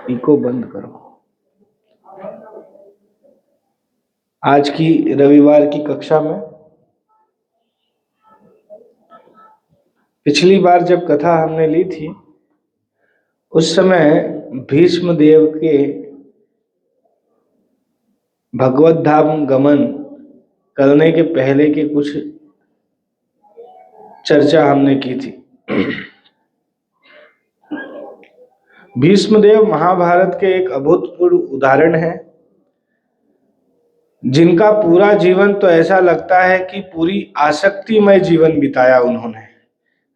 Eco बंद करो। आज की रविवार की कक्षा में पिछली बार जब कथा हमने ली थी उस समय भीष्म देव के भगवत धाम गमन करने के पहले के कुछ चर्चा हमने की थी। भीष्मदेव महाभारत के एक अभूतपूर्व उदाहरण है, जिनका पूरा जीवन तो ऐसा लगता है कि पूरी आसक्तिमय जीवन बिताया उन्होंने,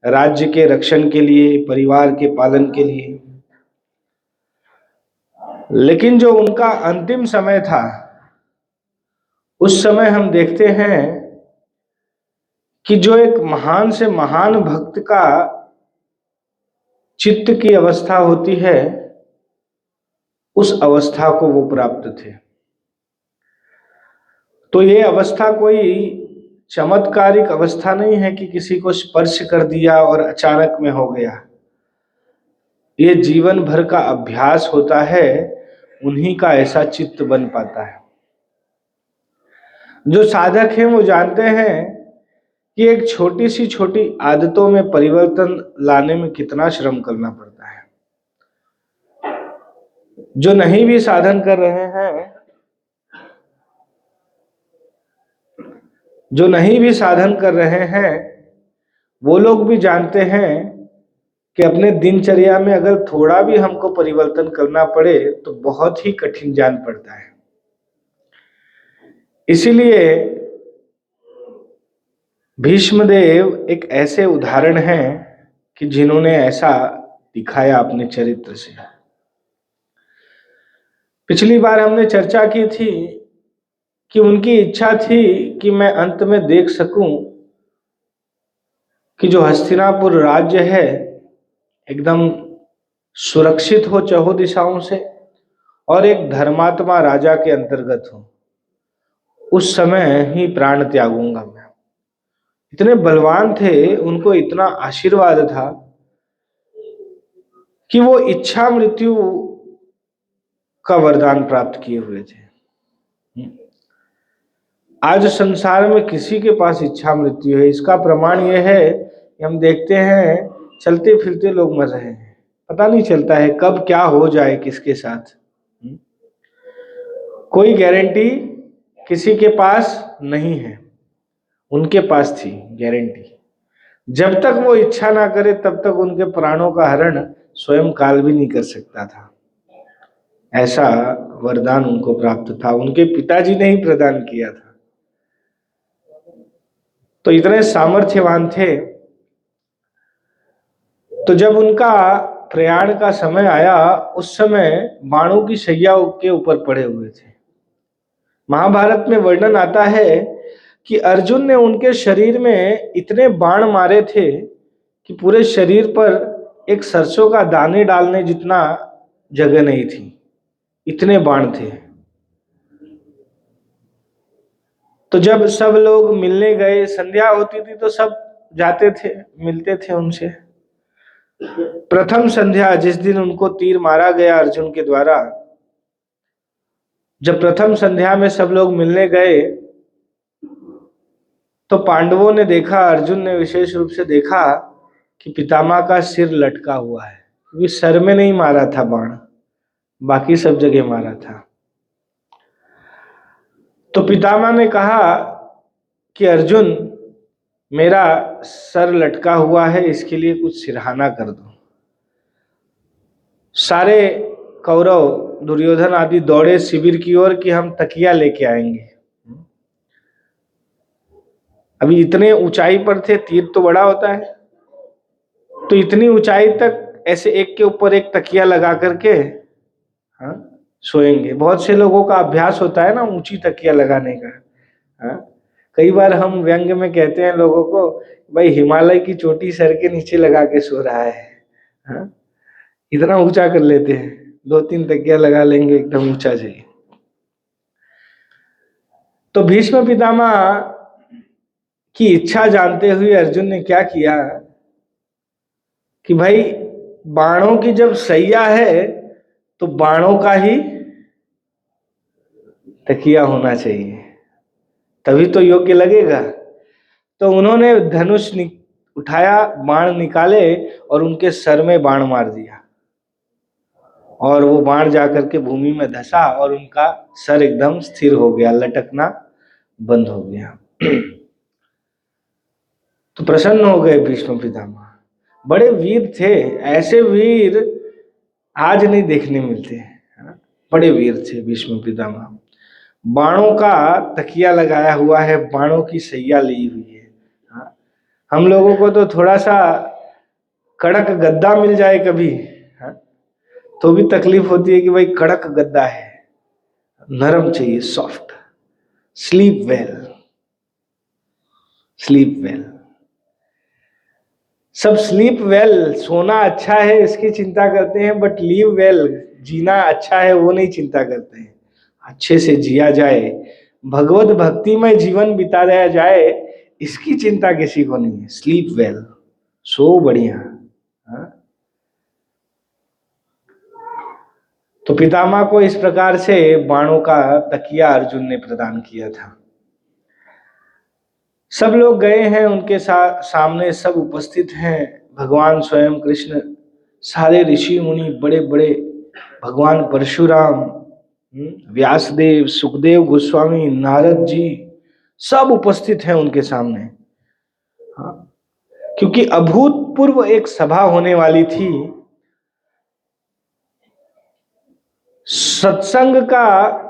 राज्य के रक्षण के लिए, परिवार के पालन के लिए। लेकिन जो उनका अंतिम समय था, उस समय हम देखते हैं कि जो एक महान से महान भक्त का चित्त की अवस्था होती है, उस अवस्था को वो प्राप्त थे। तो ये अवस्था कोई चमत्कारिक अवस्था नहीं है कि किसी को स्पर्श कर दिया और अचानक में हो गया। ये जीवन भर का अभ्यास होता है, उन्हीं का ऐसा चित्त बन पाता है। जो साधक हैं वो जानते हैं कि एक छोटी सी छोटी आदतों में परिवर्तन लाने में कितना श्रम करना पड़ता है। जो नहीं भी साधन कर रहे हैं, वो लोग भी जानते हैं कि अपने दिनचर्या में अगर थोड़ा भी हमको परिवर्तन करना पड़े तो बहुत ही कठिन जान पड़ता है। इसीलिए भीष्मदेव एक ऐसे उदाहरण हैं कि जिन्होंने ऐसा दिखाया अपने चरित्र से। पिछली बार हमने चर्चा की थी कि उनकी इच्छा थी कि मैं अंत में देख सकूं कि जो हस्तिनापुर राज्य है एकदम सुरक्षित हो चहुं दिशाओं से और एक धर्मात्मा राजा के अंतर्गत हो। उस समय ही प्राण त्यागूंगा मैं। इतने बलवान थे, उनको इतना आशीर्वाद था कि वो इच्छा मृत्यु का वरदान प्राप्त किए हुए थे। आज संसार में किसी के पास इच्छा मृत्यु है, इसका प्रमाण यह है कि हम देखते हैं चलते फिरते लोग मर रहे हैं, पता नहीं चलता है कब क्या हो जाए किसके साथ। कोई गारंटी किसी के पास नहीं है, उनके पास थी गारंटी। जब तक वो इच्छा ना करे तब तक उनके प्राणों का हरण स्वयं काल भी नहीं कर सकता था। ऐसा वरदान उनको प्राप्त था, उनके पिताजी ने ही प्रदान किया था। तो इतने सामर्थ्यवान थे। तो जब उनका प्रयाण का समय आया, उस समय बाणों की शैया के ऊपर पड़े हुए थे। महाभारत में वर्णन आता है कि अर्जुन ने उनके शरीर में इतने बाण मारे थे कि पूरे शरीर पर एक सरसों का दाने डालने जितना जगह नहीं थी, इतने बाण थे। तो जब सब लोग मिलने गए, संध्या होती थी तो सब जाते थे, मिलते थे उनसे। प्रथम संध्या जिस दिन उनको तीर मारा गया अर्जुन के द्वारा, जब प्रथम संध्या में सब लोग मिलने गए तो पांडवों ने देखा, अर्जुन ने विशेष रूप से देखा कि पितामह का सिर लटका हुआ है, क्योंकि सर में नहीं मारा था बाण, बाकी सब जगह मारा था। तो पितामह ने कहा कि अर्जुन, मेरा सर लटका हुआ है, इसके लिए कुछ सिरहाना कर दो। सारे कौरव, दुर्योधन आदि दौड़े शिविर की ओर कि हम तकिया लेके आएंगे। अभी इतने ऊंचाई पर थे, तीर तो बड़ा होता है, तो इतनी ऊंचाई तक ऐसे एक के ऊपर एक तकिया लगा करके सोएंगे। बहुत से लोगों का अभ्यास होता है ना ऊंची तकिया लगाने का। कई बार हम व्यंग में कहते हैं लोगों को, भाई हिमालय की चोटी सर के नीचे लगा के सो रहा है। इतना ऊंचा कर लेते हैं, 2-3 तकिया लगा लेंगे, एकदम ऊंचा चाहिए। तो भीष्म पितामह की इच्छा जानते हुए अर्जुन ने क्या किया कि भाई बाणों की जब सैया है तो बाणों का ही तकिया होना चाहिए, तभी तो योग्य लगेगा। तो उन्होंने धनुष उठाया, बाण निकाले और उनके सर में बाण मार दिया, और वो बाण जाकर के भूमि में धंसा और उनका सर एकदम स्थिर हो गया, लटकना बंद हो गया। तो प्रसन्न हो गए भीष्म पितामह, बड़े वीर थे, ऐसे वीर आज नहीं देखने मिलते हैं। बड़े वीर थे भीष्म पितामह, बाणों का तकिया लगाया हुआ है, बाणों की सैया ली हुई है। हम लोगों को तो थोड़ा सा कड़क गद्दा मिल जाए कभी, तो भी तकलीफ होती है कि भाई कड़क गद्दा है, नरम चाहिए, soft. Sleep well, sleep well. सब स्लीप वेल, सोना अच्छा है इसकी चिंता करते हैं, बट लीव वेल, जीना अच्छा है वो नहीं चिंता करते हैं। अच्छे से जिया जाए, भगवत भक्ति में जीवन बिताया जाए, इसकी चिंता किसी को नहीं है। स्लीप वेल, सो बढ़िया। तो पितामह को इस प्रकार से बाणों का तकिया अर्जुन ने प्रदान किया था। सब लोग गए हैं उनके सामने, सब उपस्थित हैं, भगवान स्वयं कृष्ण, सारे ऋषि मुनि, बड़े बड़े, भगवान परशुराम, व्यासदेव, सुखदेव गोस्वामी, नारद जी, सब उपस्थित हैं उनके सामने। क्योंकि अभूतपूर्व एक सभा होने वाली थी। सत्संग का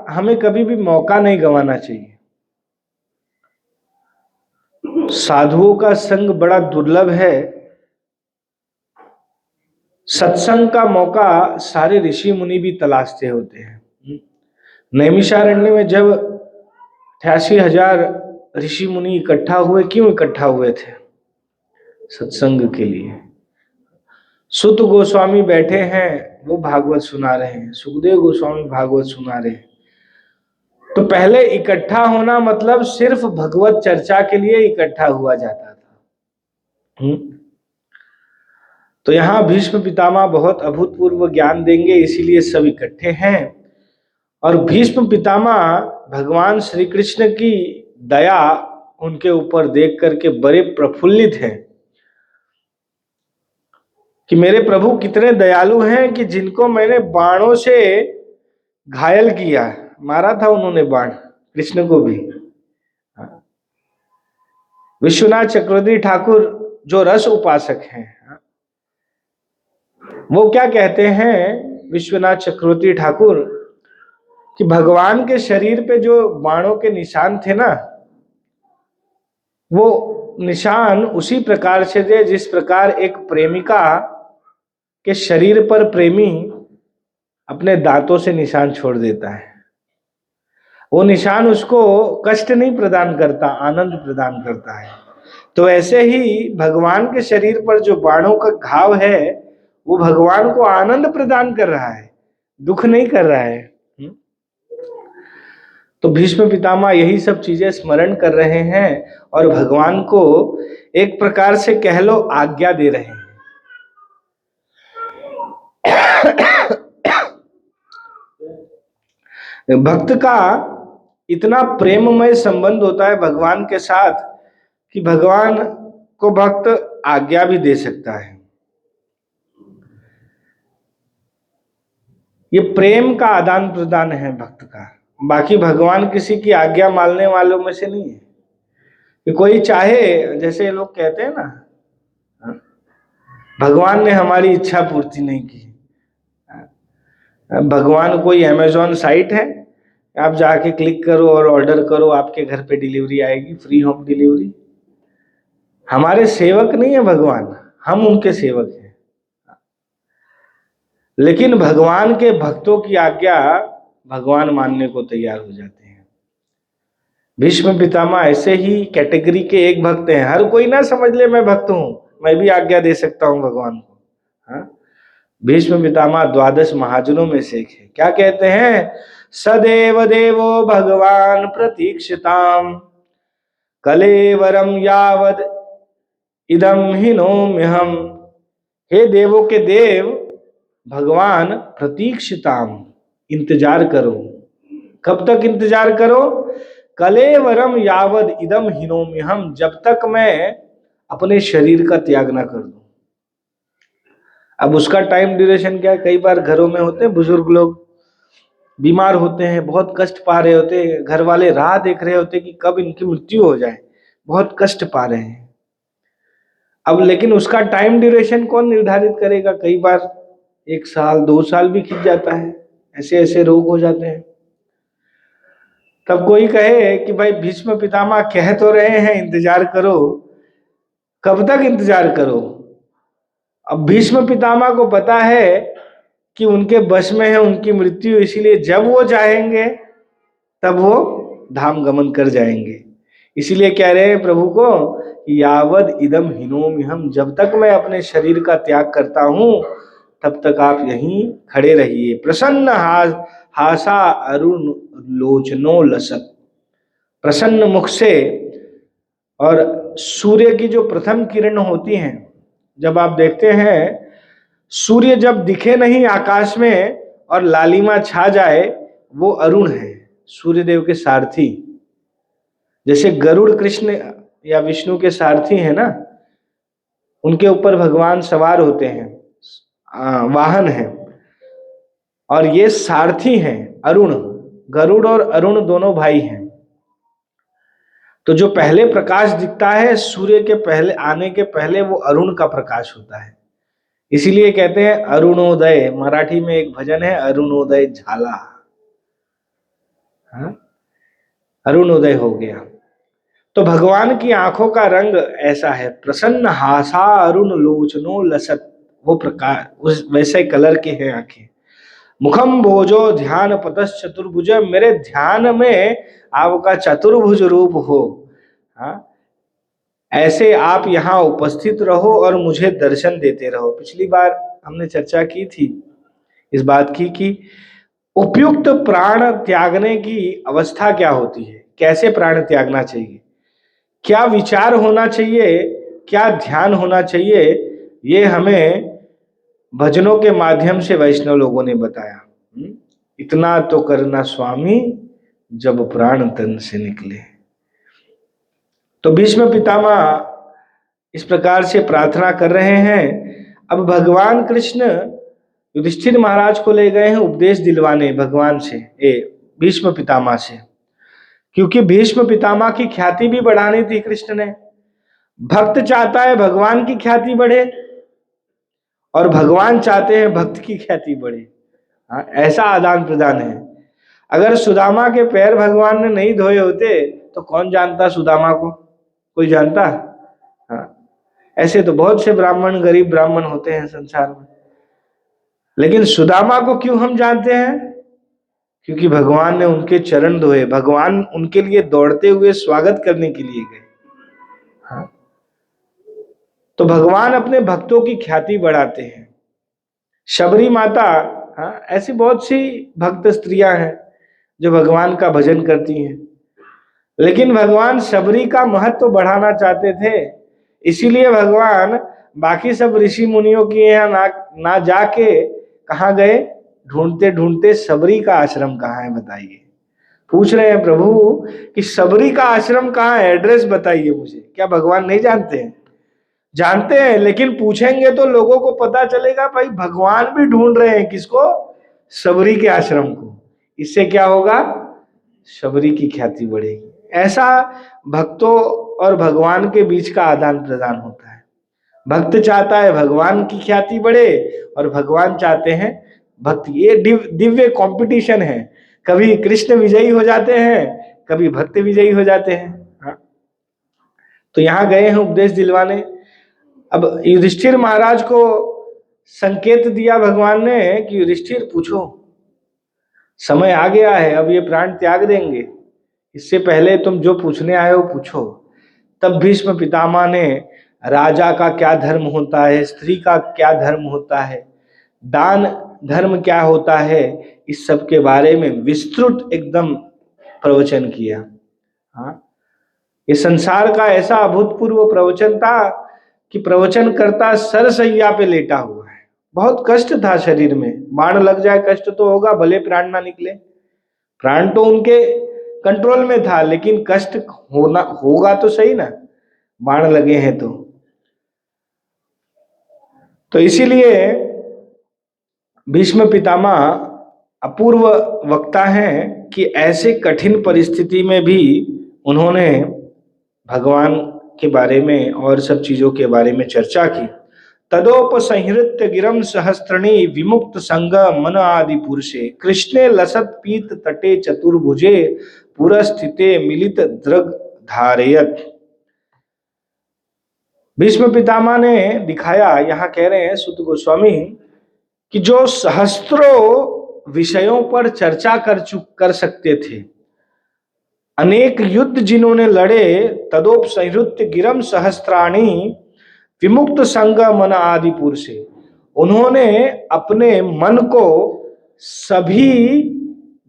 हमें कभी भी मौका नहीं गंवाना चाहिए। साधुओं का संग बड़ा दुर्लभ है। सत्संग का मौका सारे ऋषि मुनि भी तलाशते होते हैं। नैमिषारण्य में जब 88,000 ऋषि मुनि इकट्ठा हुए, क्यों इकट्ठा हुए थे? सत्संग के लिए। सुत गोस्वामी बैठे हैं, वो भागवत सुना रहे हैं, सुखदेव गोस्वामी भागवत सुना रहे हैं। तो पहले इकट्ठा होना मतलब सिर्फ भगवत चर्चा के लिए इकट्ठा हुआ जाता था। तो यहाँ भीष्म पितामह बहुत अभूतपूर्व ज्ञान देंगे, इसीलिए सब इकट्ठे हैं। और भीष्म पितामह भगवान श्री कृष्ण की दया उनके ऊपर देख करके बड़े प्रफुल्लित हैं कि मेरे प्रभु कितने दयालु हैं कि जिनको मैंने बाणों से घायल किया, मारा था उन्होंने बाण, कृष्ण को भी। विश्वनाथ चक्रवर्ती ठाकुर जो रस उपासक हैं, वो क्या कहते हैं विश्वनाथ चक्रवर्ती ठाकुर कि भगवान के शरीर पे जो बाणों के निशान थे ना, वो निशान उसी प्रकार से थे जिस प्रकार एक प्रेमिका के शरीर पर प्रेमी अपने दांतों से निशान छोड़ देता है। वो निशान उसको कष्ट नहीं प्रदान करता, आनंद प्रदान करता है। तो ऐसे ही भगवान के शरीर पर जो बाणों का घाव है, वो भगवान को आनंद प्रदान कर रहा है, दुख नहीं कर रहा है। तो भीष्म पितामह यही सब चीजें स्मरण कर रहे हैं और भगवान को एक प्रकार से कह लो आज्ञा दे रहे हैं। भक्त का इतना प्रेममय संबंध होता है भगवान के साथ कि भगवान को भक्त आज्ञा भी दे सकता है। ये प्रेम का आदान प्रदान है भक्त का। बाकी भगवान किसी की आज्ञा मानने वालों में से नहीं है कि कोई चाहे, जैसे लोग कहते हैं ना, भगवान ने हमारी इच्छा पूर्ति नहीं की। भगवान कोई अमेज़न साइट है, आप जाके क्लिक करो और ऑर्डर करो, आपके घर पे डिलीवरी आएगी, फ्री होम डिलीवरी। हमारे सेवक नहीं है भगवान, हम उनके सेवक हैं। लेकिन भगवान के भक्तों की आज्ञा भगवान मानने को तैयार हो जाते हैं। भीष्म पितामह ऐसे ही कैटेगरी के एक भक्त हैं। हर कोई ना समझ ले मैं भक्त हूं, मैं भी आज्ञा दे सकता हूं भगवान को। भीष्म पितामह 12 महाजनों में से एक है। क्या कहते हैं? सदेव देवो भगवान प्रतीक्षिताम कलेवरम यावद इदम हिनोम्यहम। हे देवों के देव भगवान प्रतीक्षिताम, इंतजार करो। कब तक इंतजार करो? कलेवरम यावद इदम हिनोम्यहम, जब तक मैं अपने शरीर का त्याग ना कर दूं। अब उसका टाइम ड्यूरेशन क्या है? कई बार घरों में होते हैं बुजुर्ग लोग, बीमार होते हैं, बहुत कष्ट पा रहे होते हैं, घर वाले राह देख रहे होते हैं कि कब इनकी मृत्यु हो जाए, बहुत कष्ट पा रहे हैं। अब लेकिन उसका टाइम ड्यूरेशन कौन निर्धारित करेगा? कई बार 1 साल 2 साल भी खिंच जाता है, ऐसे ऐसे रोग हो जाते हैं। तब कोई कहे कि भाई भीष्म पितामह कह तो रहे हैं इंतजार करो, कब तक इंतजार करो? अब भीष्म पितामह को पता है कि उनके वश में है उनकी मृत्यु, इसीलिए जब वो चाहेंगे तब वो धाम गमन कर जाएंगे। इसीलिए कह रहे हैं प्रभु को, यावद इदम हिनोम्यहम, जब तक मैं अपने शरीर का त्याग करता हूं तब तक आप यहीं खड़े रहिए। प्रसन्न हासा अरुण लोचनो लसत, प्रसन्न मुख से। और सूर्य की जो प्रथम किरण होती हैं, जब आप देखते हैं सूर्य जब दिखे नहीं आकाश में और लालिमा छा जाए, वो अरुण है, सूर्यदेव के सारथी। जैसे गरुड़ कृष्ण या विष्णु के सारथी है ना, उनके ऊपर भगवान सवार होते हैं, वाहन है, और ये सारथी हैं अरुण। गरुड़ और अरुण दोनों भाई हैं। तो जो पहले प्रकाश दिखता है सूर्य के पहले आने के पहले, वो अरुण का प्रकाश होता है। इसीलिए कहते हैं अरुणोदय। मराठी में एक भजन है, अरुणोदय झाला, अरुणोदय हो गया। तो भगवान की आंखों का रंग ऐसा है, प्रसन्न हासा अरुण लोचनो लसत, वो प्रकार उस वैसे कलर के हैं आंखें। मुखम भोजो ध्यान पतस चतुर्भुज, मेरे ध्यान में आपका चतुर्भुज रूप हो। हाँ, ऐसे आप यहाँ उपस्थित रहो और मुझे दर्शन देते रहो। पिछली बार हमने चर्चा की थी इस बात की कि उपयुक्त प्राण त्यागने की अवस्था क्या होती है, कैसे प्राण त्यागना चाहिए, क्या विचार होना चाहिए, क्या ध्यान होना चाहिए, ये हमें भजनों के माध्यम से वैष्णव लोगों ने बताया। इतना तो करना स्वामी जब प्राण तन से निकले। तो भीष्म पितामह इस प्रकार से प्रार्थना कर रहे हैं। अब भगवान कृष्ण युधिष्ठिर महाराज को ले गए हैं उपदेश दिलवाने भगवान से, भीष्म पितामह से, क्योंकि भीष्म पितामह की ख्याति भी बढ़ानी थी कृष्ण ने। भक्त चाहता है भगवान की ख्याति बढ़े और भगवान चाहते हैं भक्त की ख्याति बढ़े। हाँ, ऐसा आदान प्रदान है। अगर सुदामा के पैर भगवान ने नहीं धोए होते तो कौन जानता सुदामा को? कोई जानता? हाँ, ऐसे तो बहुत से ब्राह्मण, गरीब ब्राह्मण होते हैं संसार में, लेकिन सुदामा को क्यों हम जानते हैं? क्योंकि भगवान ने उनके चरण धोए, भगवान उनके लिए दौड़ते हुए स्वागत करने के लिए गए। हाँ, तो भगवान अपने भक्तों की ख्याति बढ़ाते हैं। शबरी माता, हाँ, ऐसी बहुत सी भक्त स्त्रियां हैं जो भगवान का भजन करती हैं, लेकिन भगवान शबरी का महत्व तो बढ़ाना चाहते थे। इसीलिए भगवान बाकी सब ऋषि मुनियों के यहाँ ना जाके कहाँ गए? ढूंढते ढूंढते शबरी का आश्रम कहाँ है बताइए। पूछ रहे हैं प्रभु कि शबरी का आश्रम कहाँ है, एड्रेस बताइए मुझे। क्या भगवान नहीं जानते हैं? जानते हैं, लेकिन पूछेंगे तो लोगों को पता चलेगा भाई भगवान भी ढूंढ रहे हैं किसको? शबरी के आश्रम को। इससे क्या होगा? शबरी की ख्याति बढ़ेगी। ऐसा भक्तों और भगवान के बीच का आदान प्रदान होता है। भक्त चाहता है भगवान की ख्याति बढ़े और भगवान चाहते हैं भक्त। ये दिव्य कंपटीशन है। कभी कृष्ण विजयी हो जाते हैं, कभी भक्त विजयी हो जाते हैं। हाँ, तो यहाँ गए हैं उपदेश दिलवाने। अब युधिष्ठिर महाराज को संकेत दिया भगवान ने कि युधिष्ठिर पूछो, समय आ गया है, अब ये प्राण त्याग देंगे, इससे पहले तुम जो पूछने आए हो पूछो। तब भीष्म पितामह ने राजा का क्या धर्म होता है, स्त्री का क्या धर्म होता है, दान धर्म क्या होता है, इस सब के बारे में विस्तृत एकदम प्रवचन किया। हाँ, ये संसार का ऐसा अभूतपूर्व प्रवचन था कि प्रवचन करता सरसैया पे लेटा हुआ है। बहुत कष्ट था शरीर में, बाण लग जाए कष्ट तो होगा, भले प्राण ना निकले, प्राण तो उनके कंट्रोल में था, लेकिन कष्ट होना होगा तो सही ना, बाण लगे हैं तो इसीलिए भीष्म पितामह अपूर्व वक्ता हैं कि ऐसे कठिन परिस्थिति में भी उन्होंने भगवान के बारे में और सब चीजों के बारे में चर्चा की। तदोपसंहृत्य गिरम सहस्त्रणी विमुक्त संग मन आदि पुरुषे कृष्णे लसत पीत तटे चतुर्भुजे पुरस्थिते मिलित द्रग धारयत। भीष्म पितामह ने दिखाया, यहाँ कह रहे हैं सुत गोस्वामी, कि जो सहस्त्रों विषयों पर चर्चा कर सकते थे, अनेक युद्ध जिन्होंने लड़े, तदोपसंहृत्य गिरम सहस्त्राणी विमुक्त संग मन आदि पुरुषे, उन्होंने अपने मन को सभी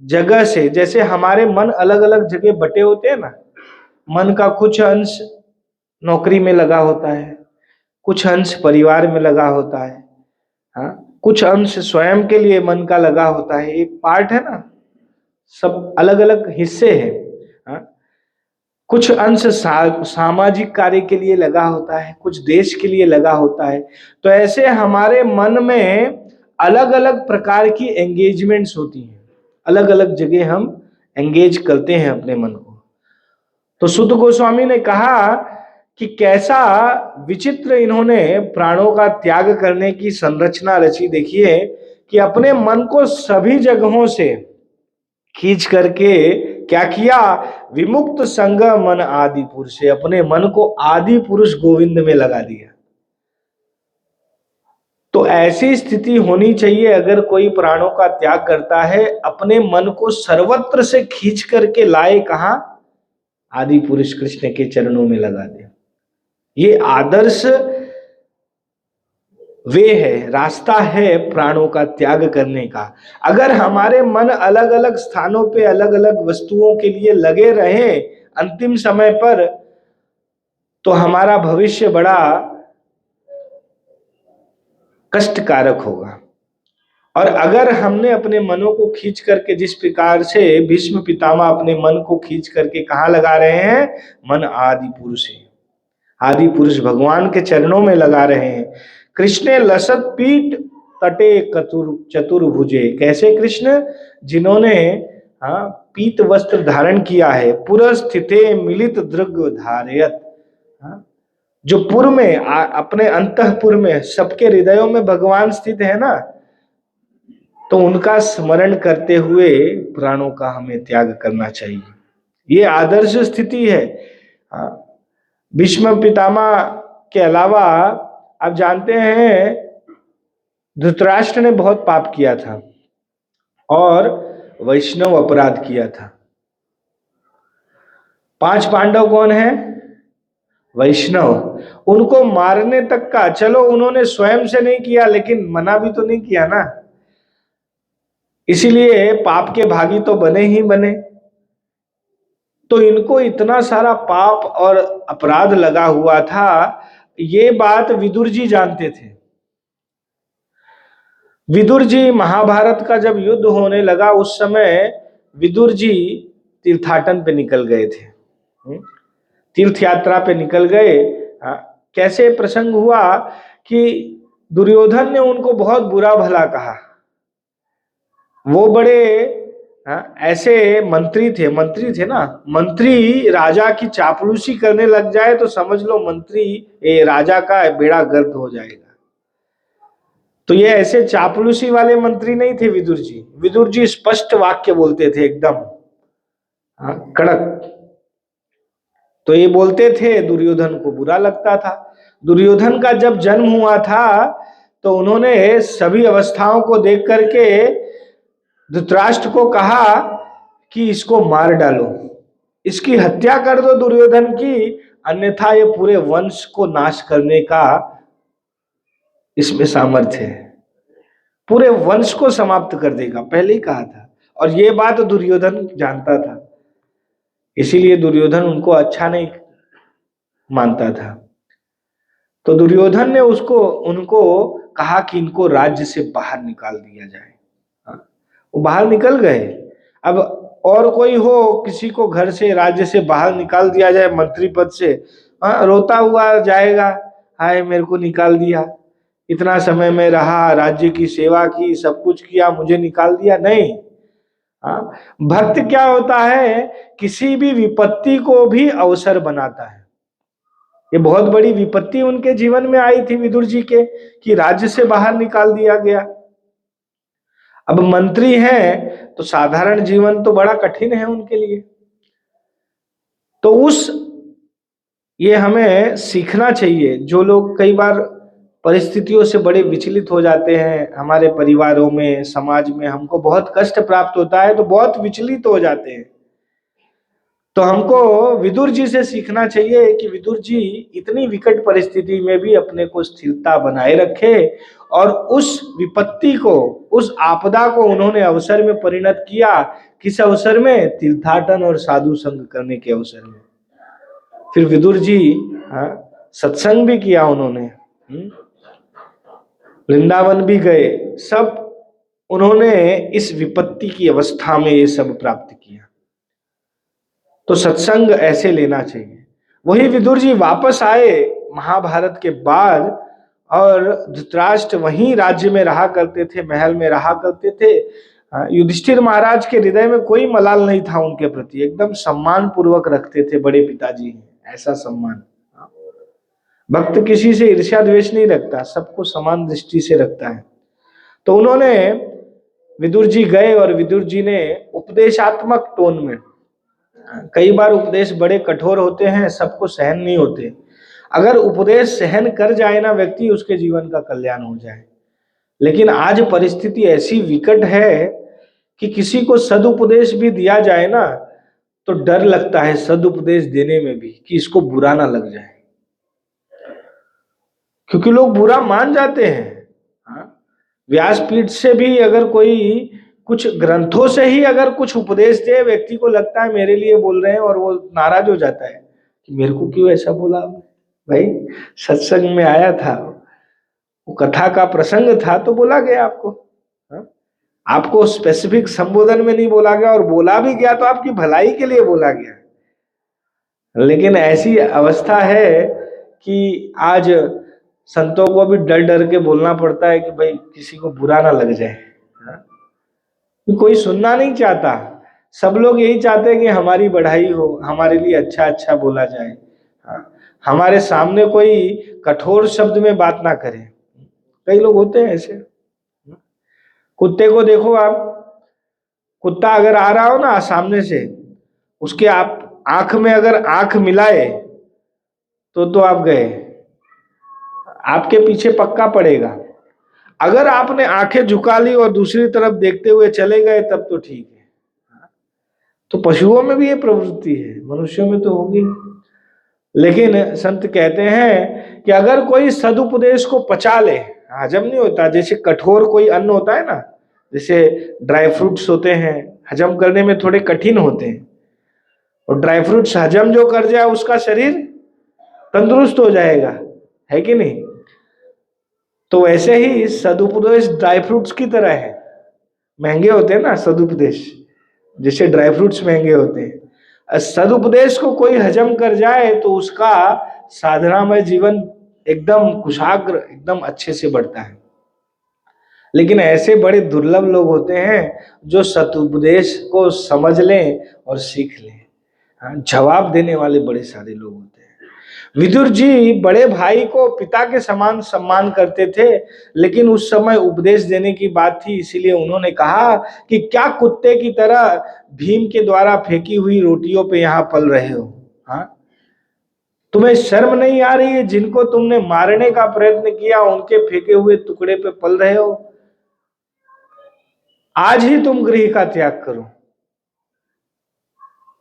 जगह से, जैसे हमारे मन अलग अलग जगह बटे होते हैं ना, मन का कुछ अंश नौकरी में लगा होता है, कुछ अंश परिवार में लगा होता है, हाँ, कुछ अंश स्वयं के लिए मन का लगा होता है, एक पार्ट है ना, सब अलग अलग हिस्से हैं, हाँ? कुछ अंश सामाजिक कार्य के लिए लगा होता है, कुछ देश के लिए लगा होता है। तो ऐसे हमारे मन में अलग अलग प्रकार की एंगेजमेंट्स होती हैं, अलग अलग जगह हम एंगेज करते हैं अपने मन को। तो सुत गोस्वामी ने कहा कि कैसा विचित्र इन्होंने प्राणों का त्याग करने की संरचना रची। देखिए कि अपने मन को सभी जगहों से खींच करके क्या किया, विमुक्त संग मन आदि पुरुष से अपने मन को आदि पुरुष गोविंद में लगा दिया। तो ऐसी स्थिति होनी चाहिए, अगर कोई प्राणों का त्याग करता है, अपने मन को सर्वत्र से खींच करके लाए कहां, आदि पुरुष कृष्ण के चरणों में लगा दे। ये आदर्श वे है, रास्ता है प्राणों का त्याग करने का। अगर हमारे मन अलग अलग स्थानों पे अलग अलग वस्तुओं के लिए लगे रहे अंतिम समय पर, तो हमारा भविष्य बड़ा कष्टकारक होगा। और अगर हमने अपने मनों को खींच करके, जिस प्रकार से भीष्म पितामह अपने मन को खींच करके कहां लगा रहे हैं, मन आदि पुरुष है, आदि पुरुष भगवान के चरणों में लगा रहे हैं। कृष्ण लसत पीठ तटे चतुर्भुजे, कैसे कृष्ण, जिन्होंने पीत वस्त्र धारण किया है, पुरस्थिते मिलित दृग धारयत, जो पुर में अपने अंतःपुर में सबके हृदयों में भगवान स्थित है ना, तो उनका स्मरण करते हुए प्राणों का हमें त्याग करना चाहिए। ये आदर्श स्थिति है। भीष्म पितामह के अलावा आप जानते हैं धृतराष्ट्र ने बहुत पाप किया था और वैष्णव अपराध किया था। 5 पांडव कौन है, वैष्णव, उनको मारने तक का, चलो उन्होंने स्वयं से नहीं किया लेकिन मना भी तो नहीं किया ना, इसीलिए पाप के भागी तो बने ही बने। तो इनको इतना सारा पाप और अपराध लगा हुआ था, ये बात विदुर जी जानते थे। विदुर जी, महाभारत का जब युद्ध होने लगा उस समय विदुर जी तीर्थाटन पे निकल गए थे, तीर्थ यात्रा पे निकल गए। कैसे प्रसंग हुआ कि दुर्योधन ने उनको बहुत बुरा भला कहा। वो बड़े ऐसे मंत्री थे ना, मंत्री राजा की चापलूसी करने लग जाए तो समझ लो मंत्री राजा का बेड़ा गर्क हो जाएगा। तो ये ऐसे चापलूसी वाले मंत्री नहीं थे विदुर जी। विदुर जी स्पष्ट वाक्य बोलते थे, एकदम कड़क। तो ये बोलते थे, दुर्योधन को बुरा लगता था। दुर्योधन का जब जन्म हुआ था तो उन्होंने सभी अवस्थाओं को देख करके धृतराष्ट्र को कहा कि इसको मार डालो, इसकी हत्या कर दो दुर्योधन की, अन्यथा ये पूरे वंश को नाश करने का इसमें सामर्थ्य है, पूरे वंश को समाप्त कर देगा, पहले ही कहा था। और ये बात दुर्योधन जानता था, इसीलिए दुर्योधन उनको अच्छा नहीं मानता था। तो दुर्योधन ने उनको कहा कि इनको राज्य से बाहर निकाल दिया जाए। हाँ, वो बाहर निकल गए। अब और कोई हो, किसी को घर से राज्य से बाहर निकाल दिया जाए मंत्री पद से, हाँ, रोता हुआ जाएगा, हाय मेरे को निकाल दिया, इतना समय में रहा, राज्य की सेवा की, सब कुछ किया, मुझे निकाल दिया। नहीं। हाँ, भक्त क्या होता है, किसी भी विपत्ति को भी अवसर बनाता है। ये बहुत बड़ी विपत्ति उनके जीवन में आई थी विदुर जी के, कि राज्य से बाहर निकाल दिया गया। अब मंत्री हैं तो साधारण जीवन तो बड़ा कठिन है उनके लिए। तो ये हमें सीखना चाहिए। जो लोग कई बार परिस्थितियों से बड़े विचलित हो जाते हैं, हमारे परिवारों में, समाज में हमको बहुत कष्ट प्राप्त होता है तो बहुत विचलित हो जाते हैं, तो हमको विदुर जी से सीखना चाहिए कि विदुर जी इतनी विकट परिस्थिति में भी अपने को स्थिरता बनाए रखे और उस विपत्ति को, उस आपदा को उन्होंने अवसर में परिणत किया। किस अवसर में? तीर्थाटन और साधु संग करने के अवसर में। फिर विदुर जी, हाँ, सत्संग भी किया उन्होंने, वृंदावन भी गए, सब उन्होंने इस विपत्ति की अवस्था में ये सब प्राप्त किया। तो सत्संग ऐसे लेना चाहिए। वही विदुर जी वापस आए महाभारत के बाद, और धृतराष्ट्र वहीं राज्य में रहा करते थे, महल में रहा करते थे। युधिष्ठिर महाराज के हृदय में कोई मलाल नहीं था उनके प्रति, एकदम सम्मान पूर्वक रखते थे, बड़े पिताजी हैं ऐसा सम्मान। भक्त किसी से ईर्ष्या द्वेष नहीं रखता, सबको समान दृष्टि से रखता है। तो उन्होंने, विदुर जी गए और विदुर जी ने उपदेशात्मक टोन में, कई बार उपदेश बड़े कठोर होते हैं, सबको सहन नहीं होते, अगर उपदेश सहन कर जाए ना व्यक्ति, उसके जीवन का कल्याण हो जाए। लेकिन आज परिस्थिति ऐसी विकट है कि किसी को सदुपदेश भी दिया जाए ना तो डर लगता है सदुपदेश देने में भी, कि इसको बुरा ना लग जाए, क्योंकि लोग बुरा मान जाते हैं। व्यासपीठ से भी अगर कोई, कुछ ग्रंथों से ही अगर कुछ उपदेश दे, व्यक्ति को लगता है मेरे लिए बोल रहे हैं, और वो नाराज हो जाता है कि मेरे को क्यों ऐसा बोला। भाई सत्संग में आया था, वो कथा का प्रसंग था तो बोला गया आपको, आपको स्पेसिफिक संबोधन में नहीं बोला गया, और बोला भी गया तो आपकी भलाई के लिए बोला गया। लेकिन ऐसी अवस्था है कि आज संतों को भी डर डर के बोलना पड़ता है कि भाई किसी को बुरा ना लग जाए। कोई सुनना नहीं चाहता, सब लोग यही चाहते हैं कि हमारी बढ़ाई हो, हमारे लिए अच्छा अच्छा बोला जाए, हमारे सामने कोई कठोर शब्द में बात ना करे। कई लोग होते हैं ऐसे। कुत्ते को देखो आप, कुत्ता अगर आ रहा हो ना सामने से, उसके आप आंख में अगर आंख मिलाए तो आप गए, आपके पीछे पक्का पड़ेगा। अगर आपने आंखें झुका ली और दूसरी तरफ देखते हुए चले गए तब तो ठीक है। तो पशुओं में भी ये प्रवृत्ति है, मनुष्यों में तो होगी। लेकिन संत कहते हैं कि अगर कोई सदुपदेश को पचा ले, हजम नहीं होता, जैसे कठोर कोई अन्न होता है ना, जैसे ड्राई फ्रूट्स होते हैं, हजम करने में थोड़े कठिन होते हैं, और ड्राई फ्रूट्स हजम जो कर जाए उसका शरीर तंदुरुस्त हो जाएगा, है कि नहीं। तो वैसे ही सदुपदेश ड्राई फ्रूट्स की तरह है, महंगे होते हैं ना सदुपदेश, जैसे ड्राई फ्रूट्स महंगे होते हैं। सदुपदेश को कोई हजम कर जाए तो उसका साधनामय जीवन एकदम कुशाग्र, एकदम अच्छे से बढ़ता है। लेकिन ऐसे बड़े दुर्लभ लोग होते हैं जो सदुपदेश को समझ लें और सीख लें। जवाब देने वाले बड़े सारे लोग होते हैं। विदुर जी बड़े भाई को पिता के समान सम्मान करते थे, लेकिन उस समय उपदेश देने की बात थी, इसीलिए उन्होंने कहा कि क्या कुत्ते की तरह भीम के द्वारा फेंकी हुई रोटियों पे यहाँ पल रहे हो। हाँ, तुम्हें शर्म नहीं आ रही है? जिनको तुमने मारने का प्रयत्न किया उनके फेंके हुए टुकड़े पे पल रहे हो। आज ही तुम गृह का त्याग करो।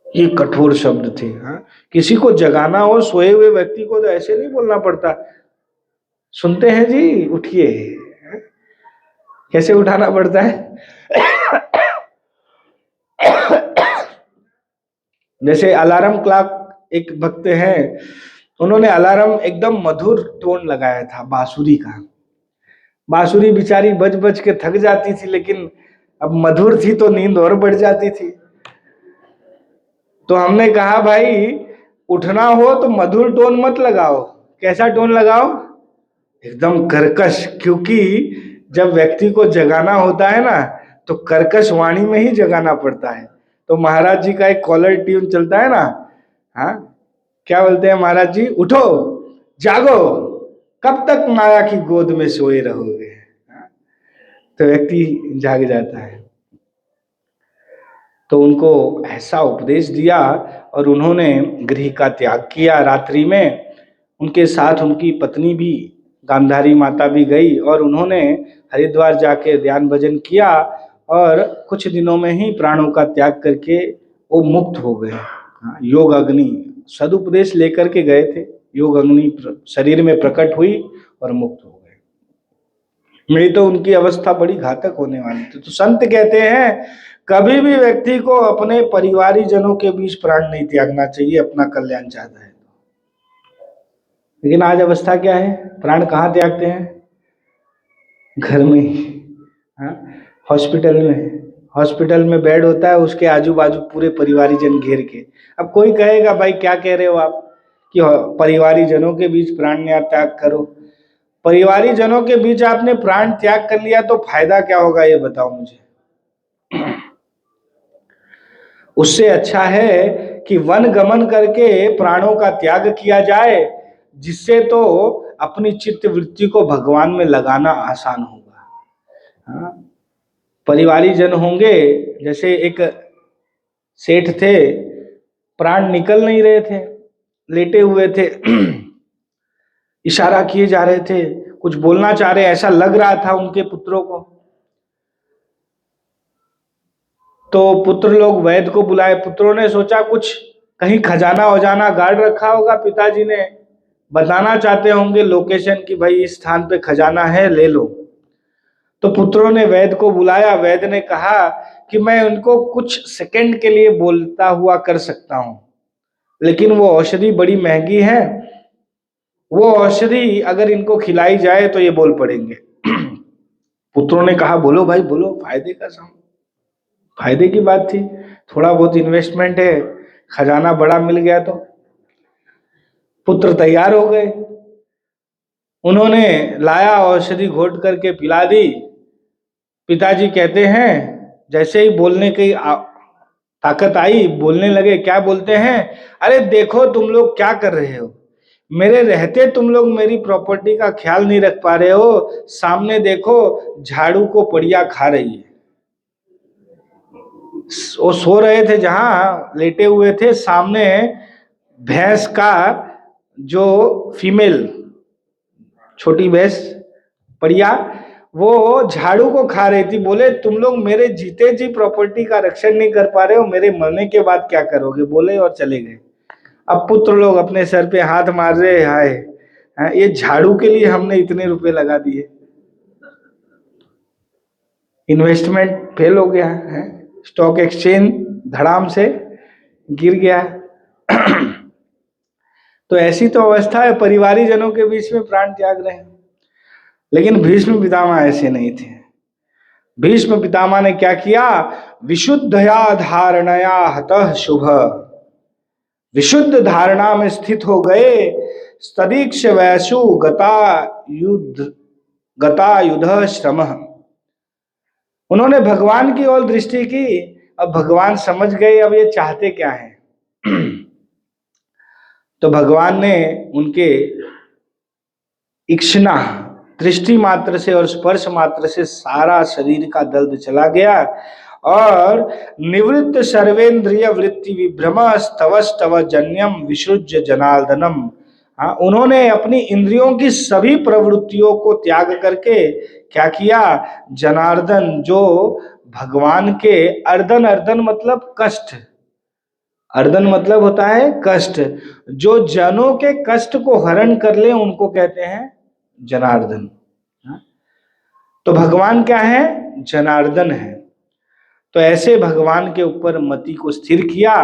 ये कठोर शब्द थे। हाँ, किसी को जगाना हो सोए हुए व्यक्ति को तो ऐसे नहीं बोलना पड़ता, सुनते हैं जी उठिए, कैसे उठाना पड़ता है। जैसे अलार्म क्लॉक, एक भक्त हैं, उन्होंने अलार्म एकदम मधुर टोन लगाया था बांसुरी का, बांसुरी बेचारी बज बज के थक जाती थी, लेकिन अब मधुर थी तो नींद और बढ़ जाती थी। तो हमने कहा भाई उठना हो तो मधुर टोन मत लगाओ। कैसा टोन लगाओ? एकदम कर्कश, क्योंकि जब व्यक्ति को जगाना होता है ना तो कर्कश वाणी में ही जगाना पड़ता है। तो महाराज जी का एक कॉलर ट्यून चलता है ना, हाँ, क्या बोलते हैं महाराज जी? उठो, जागो, कब तक माया की गोद में सोए रहोगे। हाँ? तो व्यक्ति जाग जाता है। तो उनको ऐसा उपदेश दिया और उन्होंने गृह का त्याग किया। रात्रि में उनके साथ उनकी पत्नी भी, गांधारी माता भी गई और उन्होंने हरिद्वार जाके ध्यान भजन किया और कुछ दिनों में ही प्राणों का त्याग करके वो मुक्त हो गए। योग अग्नि सदुपदेश लेकर के गए थे, योग अग्नि शरीर में प्रकट हुई और मुक्त हो गए। नहीं तो उनकी अवस्था बड़ी घातक होने वाली थी। तो संत कहते हैं कभी भी व्यक्ति को अपने परिवारी जनों के बीच प्राण नहीं त्यागना चाहिए, अपना कल्याण चाहता है। लेकिन आज अवस्था क्या है? प्राण कहाँ त्यागते हैं? घर में ही, हॉस्पिटल में बेड होता है, उसके आजू बाजू पूरे परिवारी जन घेर के। अब कोई कहेगा भाई क्या कह रहे हो आप कि परिवारी जनों के बीच प्राण त्याग करो। परिवारी जनों के बीच आपने प्राण त्याग कर लिया तो फायदा क्या होगा ये बताओ मुझे। उससे अच्छा है कि वन गमन करके प्राणों का त्याग किया जाए, जिससे तो अपनी चित्त वृत्ति को भगवान में लगाना आसान होगा। परिवारी जन होंगे, जैसे एक सेठ थे, प्राण निकल नहीं रहे थे, लेटे हुए थे, इशारा किए जा रहे थे, कुछ बोलना चाह रहे, ऐसा लग रहा था उनके पुत्रों को। तो पुत्र लोग वैद्य को बुलाए। पुत्रों ने सोचा कुछ कहीं खजाना वजाना गाड़ रखा होगा, पिताजी ने बताना चाहते होंगे लोकेशन कि भाई इस स्थान पे खजाना है, ले लो। तो पुत्रों ने वैद्य को बुलाया। वैद्य ने कहा कि मैं उनको कुछ सेकंड के लिए बोलता हुआ कर सकता हूं, लेकिन वो औषधि बड़ी महंगी है, वो औषधि अगर इनको खिलाई जाए तो ये बोल पड़ेंगे। पुत्रों ने कहा बोलो भाई बोलो, फायदे की बात थी, थोड़ा बहुत इन्वेस्टमेंट है, खजाना बड़ा मिल गया तो। पुत्र तैयार हो गए, उन्होंने लाया, औषधि घोट करके पिला दी। पिताजी कहते हैं जैसे ही बोलने की ताकत आई, बोलने लगे। क्या बोलते हैं? अरे देखो तुम लोग क्या कर रहे हो, मेरे रहते तुम लोग मेरी प्रॉपर्टी का ख्याल नहीं रख पा रहे हो। सामने देखो झाड़ू को पड़िया खा रही है। वो सो रहे थे, जहां लेटे हुए थे, सामने भैंस का जो फीमेल छोटी भैंस पड़िया, वो झाड़ू को खा रही थी। बोले तुम लोग मेरे जीते जी प्रॉपर्टी का रक्षण नहीं कर पा रहे हो, मेरे मरने के बाद क्या करोगे? बोले और चले गए। अब पुत्र लोग अपने सर पे हाथ मार रहे, हाय ये झाड़ू के लिए हमने इतने रुपए लगा दिए, इन्वेस्टमेंट फेल हो गया है, स्टॉक एक्सचेंज धड़ाम से गिर गया। तो ऐसी तो अवस्था है, परिवारी जनों के बीच में प्राण त्याग रहे हैं। लेकिन भीष्म पितामह ऐसे नहीं थे। भीष्म पितामह ने क्या किया? विशुद्धया धारणया हतः शुभ, विशुद्ध धारणा में स्थित हो गए। सदीक्ष वैशु गता युद्ध श्रम, उन्होंने भगवान की ओर दृष्टि की। अब भगवान समझ गए अब ये चाहते क्या है। तो भगवान ने उनके इक्षणा दृष्टि मात्र से और स्पर्श मात्र से सारा शरीर का दर्द चला गया और निवृत्त सर्वेंद्रिय वृत्ति विभ्रम स्तव स्तव जन्यम विसृज्य जनार्दनम। उन्होंने अपनी इंद्रियों की सभी प्रवृत्तियों को त्याग करके क्या किया? जनार्दन, जो भगवान के अर्दन, अर्दन मतलब कष्ट, अर्दन मतलब होता है कष्ट, जो जनों के कष्ट को हरण कर ले उनको कहते हैं जनार्दन। तो भगवान क्या है? जनार्दन है। तो ऐसे भगवान के ऊपर मति को स्थिर किया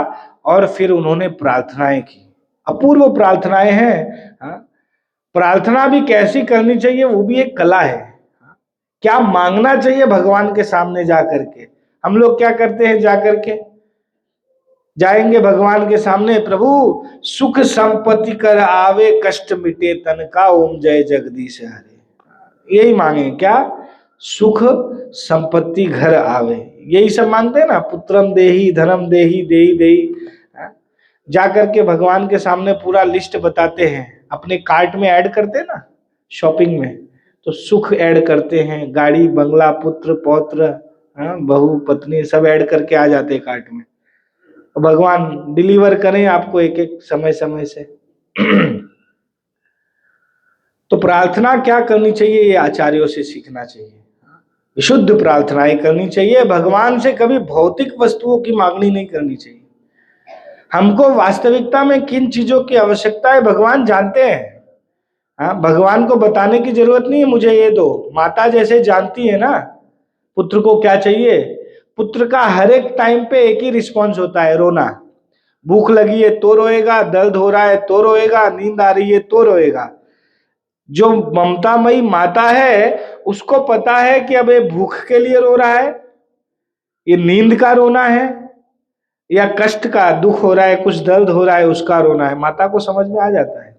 और फिर उन्होंने प्रार्थनाएं की। अपूर्व प्रार्थनाएं हैं। प्रार्थना भी कैसी करनी चाहिए वो भी एक कला है। क्या मांगना चाहिए भगवान के सामने जा करके? हम लोग क्या करते हैं, जा करके जाएंगे भगवान के सामने, प्रभु सुख संपत्ति कर आवे, कष्ट मिटे तन का, ओम जय जगदीश हरे। यही मांगे क्या? सुख संपत्ति घर आवे, यही सब मांगते हैं ना। पुत्रम देही धनम देही देही देही। जा करके भगवान के सामने पूरा लिस्ट बताते हैं, अपने कार्ट में ऐड करते हैं ना, शॉपिंग में तो सुख ऐड करते हैं, गाड़ी बंगला पुत्र पौत्र बहू पत्नी सब ऐड करके आ जाते हैं कार्ट में। भगवान डिलीवर करें आपको एक एक समय समय से। तो प्रार्थना क्या करनी चाहिए, ये आचार्यों से सीखना चाहिए। विशुद्ध प्रार्थनाएं करनी चाहिए, भगवान से कभी भौतिक वस्तुओं की मांगनी नहीं करनी चाहिए। हमको वास्तविकता में किन चीजों की आवश्यकता है भगवान जानते हैं। भगवान को बताने की जरूरत नहीं है मुझे ये दो। माता जैसे जानती है ना पुत्र को क्या चाहिए। पुत्र का हर एक टाइम पे एक ही रिस्पॉन्स होता है, रोना। भूख लगी है तो रोएगा, दर्द हो रहा है तो रोएगा, नींद आ रही है तो रोएगा। जो ममतामयी माता है उसको पता है कि अब ये भूख के लिए रो रहा है, ये नींद का रोना है, या कष्ट का, दुख हो रहा है, कुछ दर्द हो रहा है उसका रोना है। माता को समझ में आ जाता है।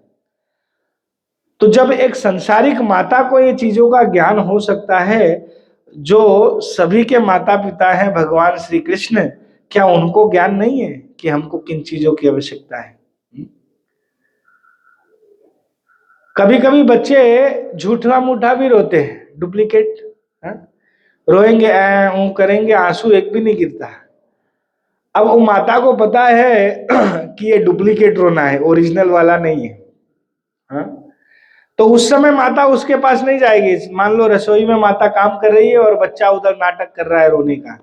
तो जब एक संसारिक माता को ये चीजों का ज्ञान हो सकता है, जो सभी के माता पिता हैं भगवान श्री कृष्ण, क्या उनको ज्ञान नहीं है कि हमको किन चीजों की आवश्यकता है? कभी कभी बच्चे झूठा मूठा भी रोते हैं, डुप्लीकेट रोएंगे, करेंगे, आंसू एक भी नहीं गिरता। अब वो माता को पता है कि ये डुप्लीकेट रोना है, ओरिजिनल वाला नहीं है। तो उस समय माता उसके पास नहीं जाएगी। मान लो रसोई में माता काम कर रही है और बच्चा उधर नाटक कर रहा है रोने का,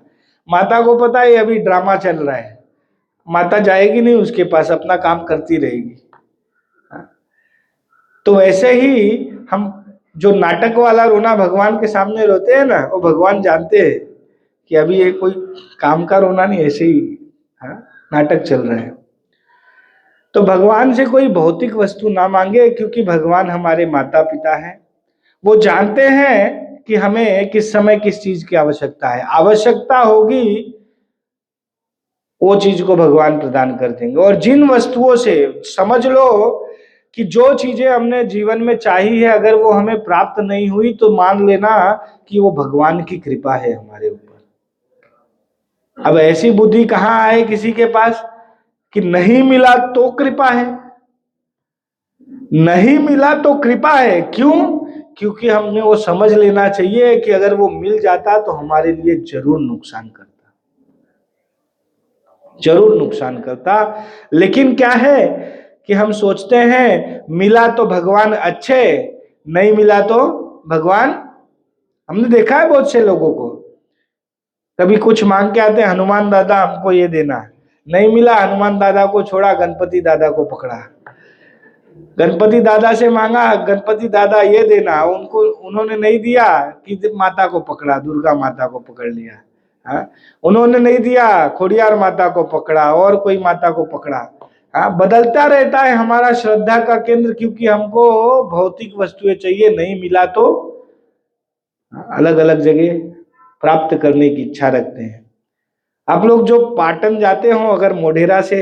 माता को पता है अभी ड्रामा चल रहा है, माता जाएगी नहीं उसके पास, अपना काम करती रहेगी। तो ऐसे ही हम जो नाटक वाला रोना भगवान के सामने रोते हैं ना, वो भगवान जानते हैं कि अभी ये कोई काम का रोना नहीं, ऐसे ही नाटक चल रहा है। तो भगवान से कोई भौतिक वस्तु ना मांगे, क्योंकि भगवान हमारे माता पिता हैं। वो जानते हैं कि हमें किस समय किस चीज की आवश्यकता है। आवश्यकता होगी वो चीज को भगवान प्रदान कर देंगे। और जिन वस्तुओं से, समझ लो कि जो चीजें हमने जीवन में चाही है, अगर वो हमें प्राप्त नहीं हुई तो मान लेना कि वो भगवान की कृपा है हमारे ऊपर। अब ऐसी बुद्धि कहाँ आए किसी के पास कि नहीं मिला तो कृपा है, नहीं मिला तो कृपा है। क्यों? क्योंकि हमने वो समझ लेना चाहिए कि अगर वो मिल जाता तो हमारे लिए जरूर नुकसान करता, जरूर नुकसान करता। लेकिन क्या है कि हम सोचते हैं मिला तो भगवान अच्छे, नहीं मिला तो भगवान, हमने देखा है बहुत से लोगों को, कभी कुछ मांग के आते हैं, हनुमान दादा हमको ये देना, नहीं मिला, हनुमान दादा को छोड़ा, गणपति दादा को पकड़ा। गणपति दादा से मांगा, गणपति दादा ये देना, उनको उन्होंने नहीं दिया कि माता को पकड़ा, दुर्गा माता को पकड़ लिया। उन्होंने नहीं दिया, खोडियार माता को पकड़ा, और कोई माता को पकड़ा। बदलता रहता है हमारा श्रद्धा का केंद्र, क्योंकि हमको भौतिक वस्तुएं चाहिए, नहीं मिला तो अलग अलग जगह प्राप्त करने की इच्छा रखते हैं। आप लोग जो पाटन जाते हो, अगर मोढेरा से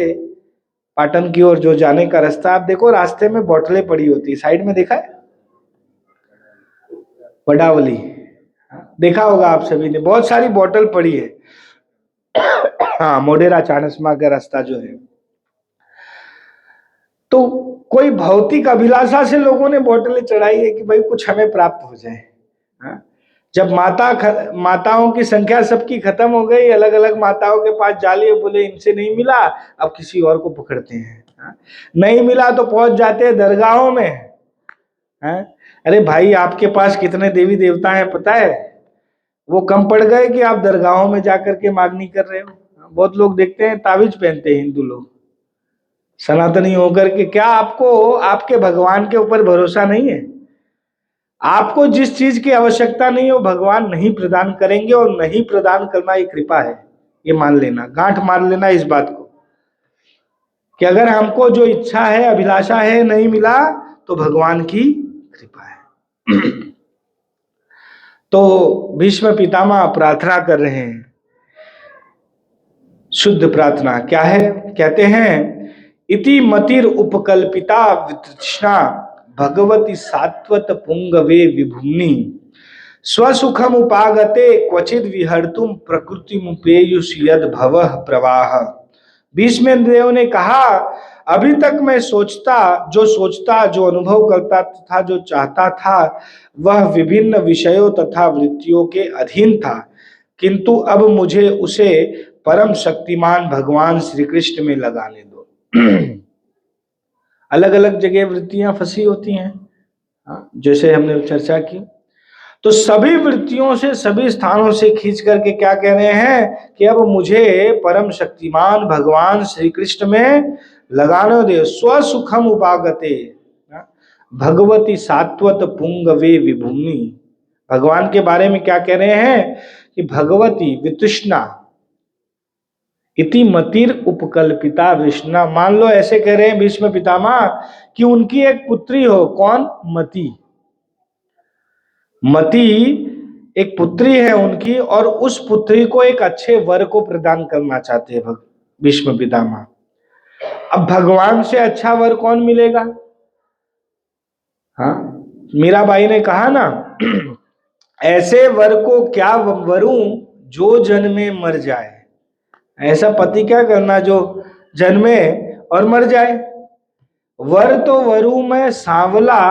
पाटन की ओर जो जाने का रास्ता, आप देखो रास्ते में बोतलें पड़ी होती है, साइड में देखा है? वडावली देखा होगा आप सभी ने, बहुत सारी बोतल पड़ी है। हाँ, मोढेरा चाणस्मा का रास्ता जो है, तो कोई भौतिक अभिलाषा से लोगों ने बोतलें चढ़ाई है कि भाई कुछ हमें प्राप्त हो जाए। जब माताओं की संख्या सबकी खत्म हो गई, अलग अलग माताओं के पास जा लिए, बोले इनसे नहीं मिला, अब किसी और को पकड़ते हैं। नहीं मिला तो पहुंच जाते हैं दरगाहों में। अरे भाई, आपके पास कितने देवी देवता हैं पता है? वो कम पड़ गए कि आप दरगाहों में जाकर के मांगनी कर रहे हो। बहुत लोग देखते हैं ताबीज पहनते हैं हिंदू लोग, सनातनी होकर के। क्या आपको आपके भगवान के ऊपर भरोसा नहीं है? आपको जिस चीज की आवश्यकता नहीं है वो भगवान नहीं प्रदान करेंगे, और नहीं प्रदान करना ये कृपा है, ये मान लेना, गांठ मार लेना इस बात को कि अगर हमको जो इच्छा है, अभिलाषा है, नहीं मिला तो भगवान की कृपा है। तो भीष्म पितामह प्रार्थना कर रहे हैं, शुद्ध प्रार्थना क्या है? कहते हैं, इति मतिर उपकल्पिता वितृष्णा भगवती सात्वत पुंगवे विभुम्नि स्वसुखम उपागते क्वचिद विहर्तुम प्रकृति मुपेयुष यद भवः प्रवाह। भीष्म देव ने कहा, अभी तक मैं सोचता जो अनुभव करता था, जो चाहता था, वह विभिन्न विषयों तथा वृत्तियों के अधीन था, किंतु अब मुझे उसे परम शक्तिमान भगवान श्री कृष्ण में लगाने दो। अलग अलग जगह वृत्तियां फंसी होती हैं, जैसे हमने चर्चा की। तो सभी वृत्तियों से, सभी स्थानों से खींच करके क्या कह रहे हैं कि अब मुझे परम शक्तिमान भगवान श्री कृष्ण में लगाने दे। स्वसुखम उपागते भगवती सात्वत पुंगवे विभुम्नि। भगवान के बारे में क्या कह रहे हैं कि भगवती वितृष्णा इति मतिर उपकल्पिता विष्णा। मान लो ऐसे कह रहे हैं भीष्म पितामह कि उनकी एक पुत्री हो। कौन? मति। मति एक पुत्री है उनकी, और उस पुत्री को एक अच्छे वर को प्रदान करना चाहते हैं भीष्म पितामह। अब भगवान से अच्छा वर कौन मिलेगा? हाँ, मीराबाई ने कहा ना, ऐसे वर को क्या वरूं जो जन्मे मर जाए। ऐसा पति क्या करना जो जन्मे और मर जाए। वर तो वरु में सांवला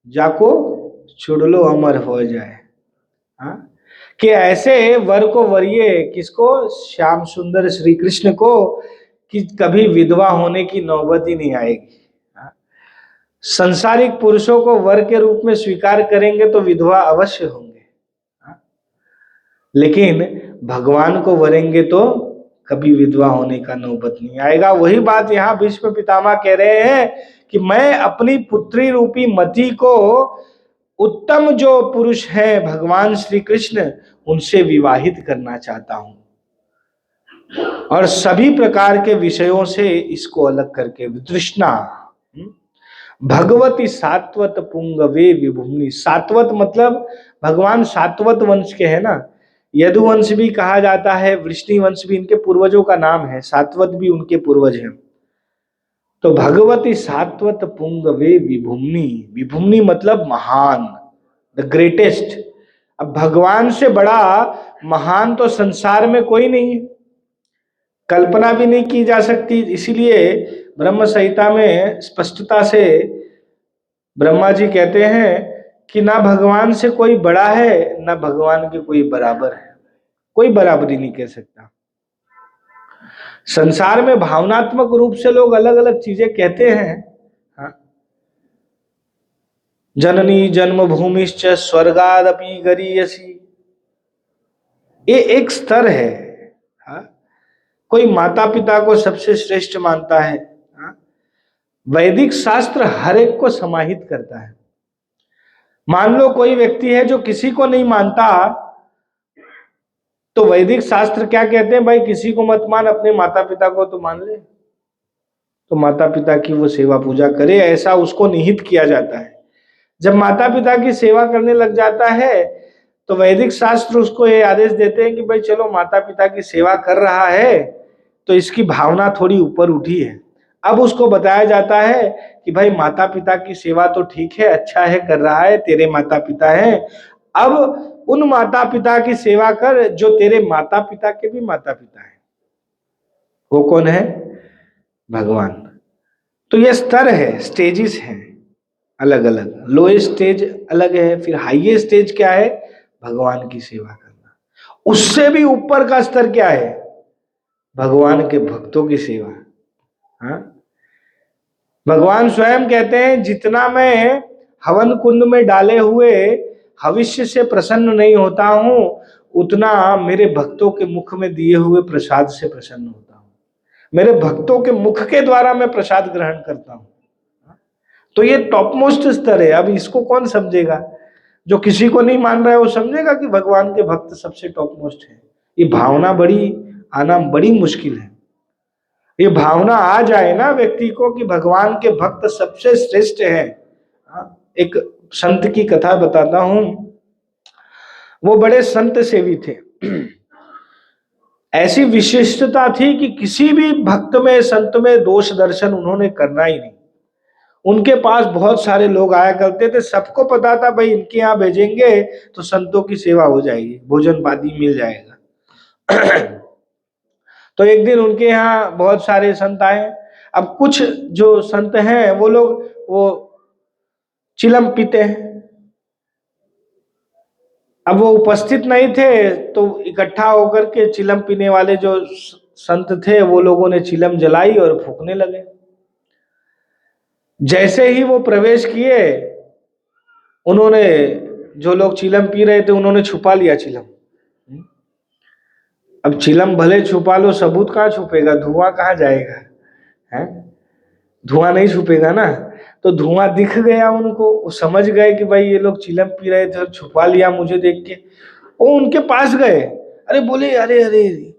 जाको छुड़लो अमर हो जाए। हाँ, कि ऐसे वर को वरिए, किसको? श्याम सुंदर श्री कृष्ण को, कि कभी विधवा होने की नौबत ही नहीं आएगी। संसारिक पुरुषों को वर के रूप में स्वीकार करेंगे तो विधवा अवश्य होंगे, लेकिन भगवान को वरेंगे तो कभी विधवा होने का नौबत नहीं आएगा। वही बात यहाँ भीष्म पितामह कह रहे हैं कि मैं अपनी पुत्री रूपी मति को उत्तम जो पुरुष है भगवान श्री कृष्ण, उनसे विवाहित करना चाहता हूं, और सभी प्रकार के विषयों से इसको अलग करके। वितृष्णा भगवती सात्वत पुंगवे विभुम्नि। सात्वत मतलब भगवान सात्वत वंश के है ना। यदुवंश भी कहा जाता है, वृष्णि वंश भी इनके पूर्वजों का नाम है, सात्वत भी उनके पूर्वज हैं। तो भगवती सात्वत पुंगवे विभुम्नि। विभुम्नि मतलब महान, द ग्रेटेस्ट। अब भगवान से बड़ा महान तो संसार में कोई नहीं है, कल्पना भी नहीं की जा सकती। इसीलिए ब्रह्म संहिता में स्पष्टता से ब्रह्मा जी कहते हैं कि ना भगवान से कोई बड़ा है, ना भगवान के कोई बराबर है, कोई बराबरी नहीं कह सकता। संसार में भावनात्मक रूप से लोग अलग अलग चीजें कहते हैं। हाँ? जननी जन्मभूमिश्च स्वर्गादपि गरीयसी, ये एक स्तर है। हाँ? कोई माता पिता को सबसे श्रेष्ठ मानता है। हाँ? वैदिक शास्त्र हर एक को समाहित करता है। मान लो कोई व्यक्ति है जो किसी को नहीं मानता, तो वैदिक शास्त्र क्या कहते हैं? भाई किसी को मत मान, अपने माता पिता को तो मान ले, तो माता पिता की वो सेवा पूजा करे, ऐसा उसको निहित किया जाता है। जब माता पिता की सेवा करने लग जाता है तो वैदिक शास्त्र उसको ये आदेश देते हैं कि भाई चलो, माता पिता की सेवा कर रहा है तो इसकी भावना थोड़ी ऊपर उठी है। अब उसको बताया जाता है कि भाई माता पिता की सेवा तो ठीक है, अच्छा है, कर रहा है, तेरे माता पिता हैं, अब उन माता पिता की सेवा कर जो तेरे माता पिता के भी माता पिता हैं। वो कौन है? भगवान। तो ये स्तर है, स्टेजेस हैं अलग अलग। लोएस्ट स्टेज अलग है, फिर हाईएस्ट स्टेज क्या है? भगवान की सेवा करना। उससे भी ऊपर का स्तर क्या है? भगवान के भक्तों की सेवा। हाँ? भगवान स्वयं कहते हैं, जितना मैं हवन कुंड में डाले हुए भविष्य से प्रसन्न नहीं होता हूं, उतना मेरे भक्तों के मुख में दिए हुए प्रसाद से प्रसन्न होता हूं। मेरे भक्तों के मुख के द्वारा मैं प्रसाद ग्रहण करता हूं। तो ये टॉप मोस्ट स्तर है। अब इसको कौन समझेगा? जो किसी को नहीं मान रहा है वो समझेगा कि भगवान के भक्त सबसे टॉप मोस्ट है। ये भावना आना बड़ी मुश्किल है। ये भावना आ जाए ना व्यक्ति को कि भगवान के भक्त सबसे श्रेष्ठ है। एक संत की कथा बताता हूं। वो बड़े संत सेवी थे। ऐसी विशिष्टता थी कि किसी भी भक्त में, संत में दोष दर्शन उन्होंने करना ही नहीं। उनके पास बहुत सारे लोग आया करते थे, सबको पता था भाई इनके यहाँ भेजेंगे तो संतों की सेवा हो जाएगी, भोजन पानी मिल जाएगा। तो एक दिन उनके यहाँ बहुत सारे संत आए। अब कुछ जो संत हैं वो लोग वो चिलम पीते हैं। अब वो उपस्थित नहीं थे तो इकट्ठा होकर के चिलम पीने वाले जो संत थे वो लोगों ने चिलम जलाई और फूंकने लगे। जैसे ही वो प्रवेश किए, उन्होंने, जो लोग चिलम पी रहे थे उन्होंने छुपा लिया चिलम। अब चिलम भले छुपा लो, सबूत कहाँ छुपेगा, धुआं कहाँ जाएगा, है? धुआं नहीं छुपेगा ना। तो धुआं दिख गया उनको, वो समझ गए कि भाई ये लोग चिलम पी रहे थे और छुपा लिया मुझे देख के। वो उनके पास गए, अरे बोले अरे अरे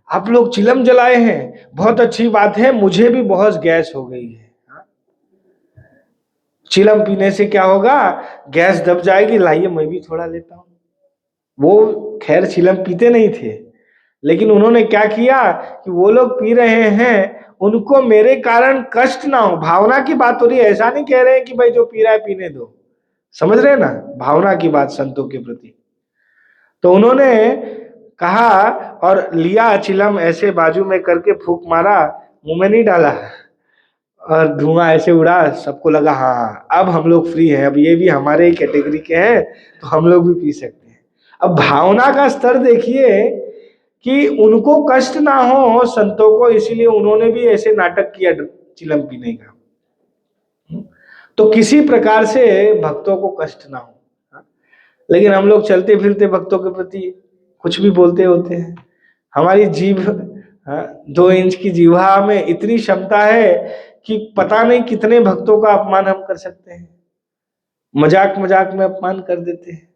आप लोग चिलम जलाए हैं, बहुत अच्छी बात है, मुझे भी बहुत गैस हो गई है। चिलम पीने से क्या होगा, गैस दब जाएगी, लाइए मैं भी थोड़ा लेता हूं। वो खैर चिलम पीते नहीं थे, लेकिन उन्होंने क्या किया कि वो लोग पी रहे हैं, उनको मेरे कारण कष्ट ना हो, भावना की बात हो रही है, ऐसा नहीं कह रहे हैं कि भाई जो पी रहा है पीने दो, समझ रहे हैं ना, भावना की बात संतों के प्रति। तो उन्होंने कहा और लिया चिलम, ऐसे बाजू में करके फूंक मारा, मुंह में नहीं डाला, और धुआं ऐसे उड़ा, सबको लगा हाँ अब हम लोग फ्री हैं, अब ये भी हमारे ही कैटेगरी के हैं तो हम लोग भी पी सकते हैं। अब भावना का स्तर देखिए कि उनको कष्ट ना हो संतों को, इसीलिए उन्होंने भी ऐसे नाटक किया चिलम पीने का, तो किसी प्रकार से भक्तों को कष्ट ना हो। लेकिन हम लोग चलते फिरते भक्तों के प्रति कुछ भी बोलते होते हैं। हमारी जीभ, 2 इंच की जीवा में इतनी क्षमता है कि पता नहीं कितने भक्तों का अपमान हम कर सकते हैं, मजाक मजाक में अपमान कर देते हैं।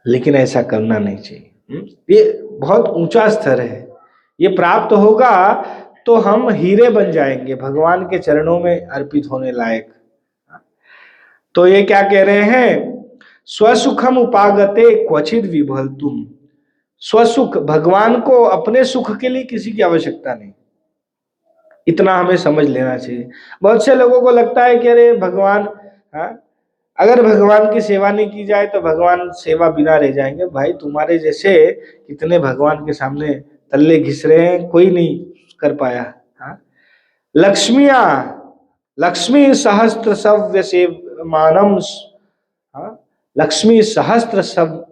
लेकिन ऐसा करना नहीं चाहिए। ये बहुत ऊंचा स्तर है, ये प्राप्त होगा तो हम हीरे बन जाएंगे, भगवान के चरणों में अर्पित होने लायक। तो ये क्या कह रहे हैं, स्वसुखम उपागते क्वचित विभल तुम। स्वसुख, भगवान को अपने सुख के लिए किसी की आवश्यकता नहीं, इतना हमें समझ लेना चाहिए। बहुत से लोगों को लगता है कि अरे भगवान, अगर भगवान की सेवा नहीं की जाए तो भगवान सेवा बिना रह जाएंगे। भाई तुम्हारे जैसे कितने भगवान के सामने तल्ले घिस रहे हैं, कोई नहीं कर पाया। लक्ष्मिया, लक्ष्मी सहस्त्र सव्य से मानम, लक्ष्मी सहस्त्र सब,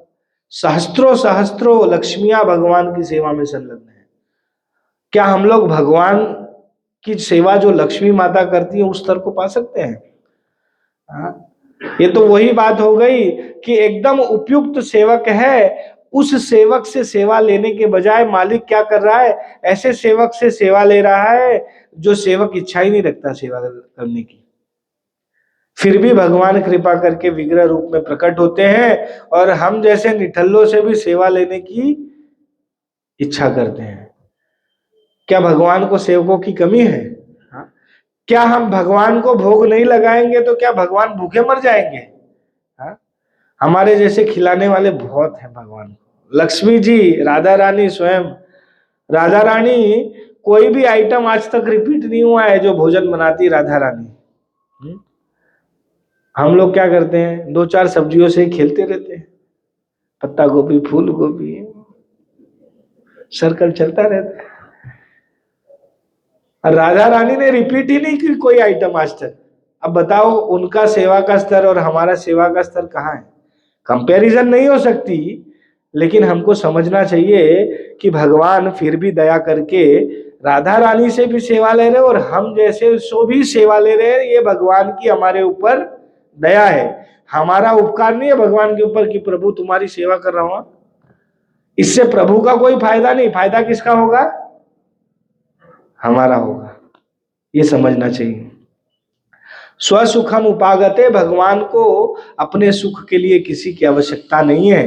सहस्त्रों सहस्त्रों लक्ष्मियां भगवान की सेवा में संलग्न है। क्या हम लोग भगवान की सेवा जो लक्ष्मी माता करती है उस स्तर को पा सकते हैं? ये तो वही बात हो गई कि एकदम उपयुक्त सेवक है, उस सेवक से सेवा लेने के बजाय मालिक क्या कर रहा है, ऐसे सेवक से सेवा ले रहा है जो सेवक इच्छा ही नहीं रखता सेवा करने की। फिर भी भगवान कृपा करके विग्रह रूप में प्रकट होते हैं और हम जैसे निठल्लों से भी सेवा लेने की इच्छा करते हैं। क्या भगवान को सेवकों की कमी है? क्या हम भगवान को भोग नहीं लगाएंगे तो क्या भगवान भूखे मर जाएंगे? हमारे जैसे खिलाने वाले बहुत हैं भगवान को। लक्ष्मी जी, राधा रानी स्वयं, राधा रानी कोई भी आइटम आज तक रिपीट नहीं हुआ है जो भोजन बनाती राधा रानी। हम लोग क्या करते हैं, 2-4 सब्जियों से खेलते रहते हैं, पत्ता गोभी, फूल गोभी, सर्कल चलता रहता है। राधा रानी ने रिपीट ही नहीं की कोई आइटम आज तक। अब बताओ उनका सेवा का स्तर और हमारा सेवा का स्तर कहाँ है? कंपैरिजन नहीं हो सकती, लेकिन हमको समझना चाहिए कि भगवान फिर भी दया करके राधा रानी से भी सेवा ले रहे और हम जैसे सो भी सेवा ले रहे हैं। ये भगवान की हमारे ऊपर दया है, हमारा उपकार नहीं है भगवान के ऊपर कि प्रभु तुम्हारी सेवा कर रहा हूं। इससे प्रभु का कोई फायदा नहीं, फायदा किसका होगा? हमारा होगा, ये समझना चाहिए। स्वसुखम उपागते, भगवान को अपने सुख के लिए किसी की आवश्यकता नहीं है।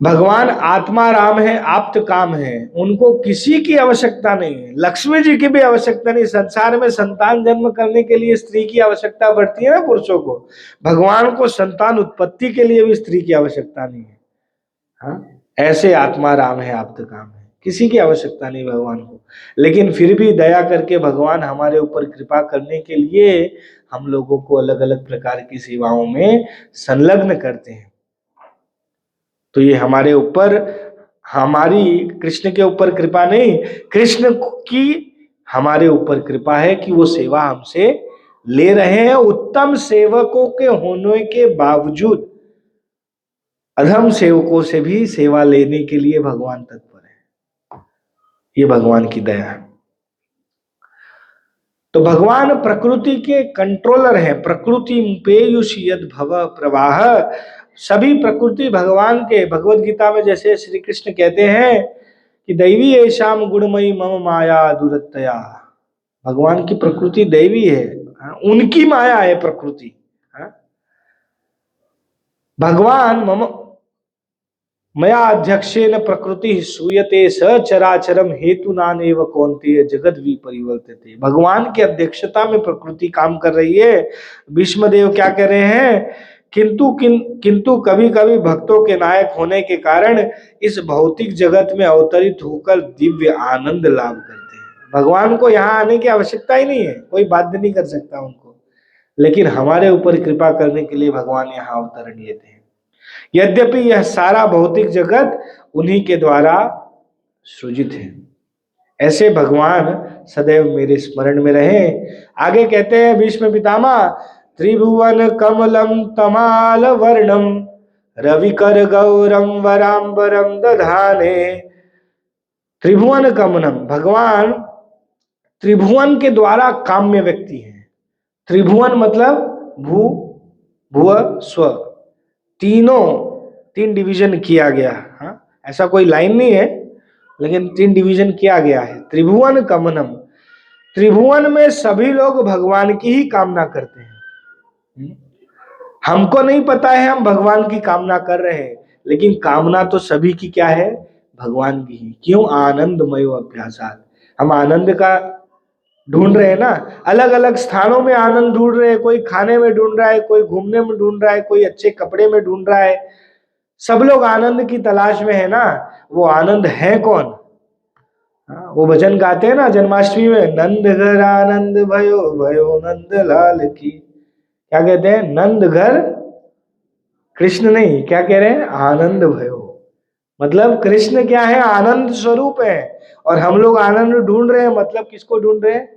भगवान आत्मा राम है, आप्त काम है, उनको किसी की आवश्यकता नहीं है, लक्ष्मी जी की भी आवश्यकता नहीं। संसार में संतान जन्म करने के लिए स्त्री की आवश्यकता पड़ती है ना पुरुषों को, भगवान को संतान उत्पत्ति के लिए भी स्त्री की आवश्यकता नहीं है। हाँ, ऐसे आत्मा राम है, आप्त काम है, किसी की आवश्यकता नहीं भगवान को। लेकिन फिर भी दया करके भगवान हमारे ऊपर कृपा करने के लिए हम लोगों को अलग अलग प्रकार की सेवाओं में संलग्न करते हैं। तो ये हमारे ऊपर, हमारी कृष्ण के ऊपर कृपा नहीं, कृष्ण की हमारे ऊपर कृपा है कि वो सेवा हमसे ले रहे हैं। उत्तम सेवकों के होने के बावजूद अधम सेवकों से भी सेवा लेने के लिए भगवान तत्पर है। ये भगवान की दया है। तो भगवान प्रकृति के कंट्रोलर हैं। प्रकृति पेयुष यद भव प्रवाह, सभी प्रकृति भगवान के। भगवत गीता में जैसे श्री कृष्ण कहते हैं कि दैवी ऐशाम गुणमयी मम माया दुरत्तया, भगवान की प्रकृति दैवी है, उनकी माया है प्रकृति। भगवान मम मया अध्यक्षेन प्रकृति सूयते सचराचरम हेतु नानेव कौन्तेय जगत विपरिवर्तते। भगवान की अध्यक्षता में प्रकृति काम कर रही है। भीष्मदेव क्या कह रहे हैं, किंतु कभी कभी भक्तों के नायक होने के कारण इस भौतिक जगत में अवतरित होकर दिव्य आनंद लाभ करते हैं। भगवान को यहाँ आने की आवश्यकता ही नहीं है, कोई बाध्य नहीं कर सकता उनको, लेकिन हमारे ऊपर कृपा करने के लिए भगवान यहाँ अवतरण लेते हैं। यद्यपि यह सारा भौतिक जगत उन्हीं के द्वारा सृजित है। ऐसे भगवान सदैव मेरे स्मरण में रहे। आगे कहते हैं भीष्म पितामह, त्रिभुवन कमलम तमाल वर्णम रविकर गौरम वरांबरम दधाने। त्रिभुवन कमलम, भगवान त्रिभुवन के द्वारा काम्य व्यक्ति है। त्रिभुवन मतलब भू भुव स्व, तीन डिवीजन किया गया। हाँ, ऐसा कोई लाइन नहीं है, लेकिन 3 डिवीजन किया गया है। त्रिभुवन कमनम, त्रिभुवन में सभी लोग भगवान की ही कामना करते हैं। हमको नहीं पता है हम भगवान की कामना कर रहे हैं, लेकिन कामना तो सभी की क्या है, भगवान की ही। क्यों? आनंदमय अभ्यासात, हम आनंद का ढूंढ रहे हैं ना, अलग अलग स्थानों में आनंद ढूंढ रहे हैं। कोई खाने में ढूंढ रहा है, कोई घूमने में ढूंढ रहा है, कोई अच्छे कपड़े में ढूंढ रहा है। सब लोग आनंद की तलाश में है ना। वो आनंद है कौन? वो भजन गाते हैं ना जन्माष्टमी में, नंद घर आनंद भयो भयो नंद लाल की। क्या कहते हैं? नंद घर, कृष्ण नहीं, क्या कह रहे हैं? आनंद भयो। मतलब कृष्ण क्या है? आनंद स्वरूप है। और हम लोग आनंद ढूंढ रहे हैं, मतलब किसको ढूंढ रहे हैं?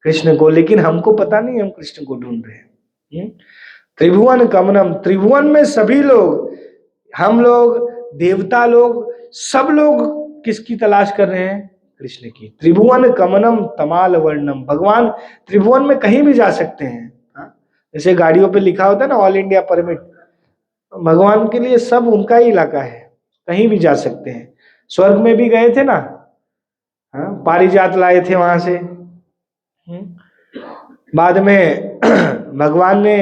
कृष्ण को। लेकिन हमको पता नहीं हम कृष्ण को ढूंढ रहे हैं। त्रिभुवन कमनम, त्रिभुवन में सभी लोग, हम लोग, देवता लोग, सब लोग किसकी तलाश कर रहे हैं? कृष्ण की। त्रिभुवन कमनम तमाल वर्णम, भगवान त्रिभुवन में कहीं भी जा सकते हैं। जैसे गाड़ियों पे लिखा होता है ना ऑल इंडिया परमिट, भगवान के लिए सब उनका ही इलाका है, कहीं भी जा सकते हैं। स्वर्ग में भी गए थे ना, पारिजात लाए थे वहां से। बाद में भगवान ने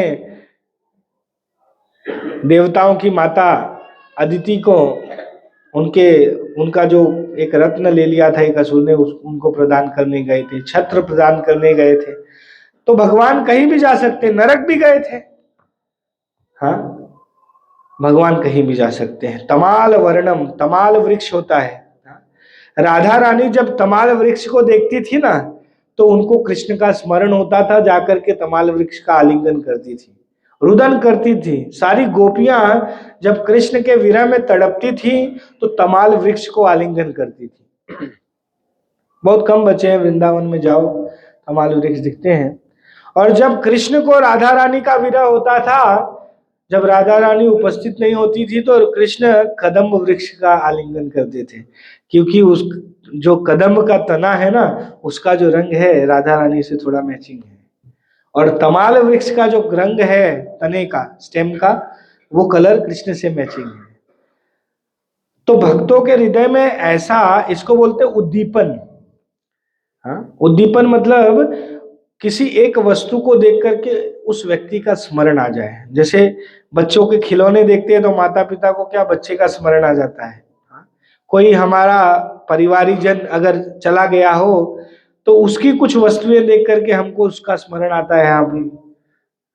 देवताओं की माता अदिति को उनका जो एक रत्न ले लिया था एक असुर ने, उनको प्रदान करने गए थे, छत्र प्रदान करने गए थे। तो भगवान कहीं भी जा सकते, नरक भी गए थे। हाँ, भगवान कहीं भी जा सकते हैं। तमाल वर्णम, तमाल वृक्ष होता है। राधा रानी जब तमाल वृक्ष को देखती थी ना, तो उनको कृष्ण का स्मरण होता था, जाकर के तमाल वृक्ष का आलिंगन करती थी, रुदन करती थी। सारी गोपियां जब कृष्ण के विरह में तड़पती थी तो तमाल वृक्ष को आलिंगन करती थी। बहुत कम बचे हैं वृंदावन में, जाओ तमाल वृक्ष दिखते हैं। और जब कृष्ण को राधा रानी का विरह होता था, जब राधा रानी उपस्थित नहीं होती थी, तो कृष्ण कदम्ब वृक्ष का आलिंगन करते थे, क्योंकि उस जो कदम्ब का तना है ना, उसका जो रंग है राधा रानी से थोड़ा मैचिंग है। और तमाल वृक्ष का जो रंग है तने का, स्टेम का, वो कलर कृष्ण से मैचिंग है। तो भक्तों के हृदय में ऐसा, इसको बोलते उद्दीपन। हाँ, उद्दीपन मतलब किसी एक वस्तु को देख करके उस व्यक्ति का स्मरण आ जाए। जैसे बच्चों के खिलौने देखते हैं तो माता पिता को क्या बच्चे का स्मरण आ जाता है। कोई हमारा परिवारीजन अगर चला गया हो तो उसकी कुछ वस्तुएं देख करके हमको उसका स्मरण आता है, हाँ भाई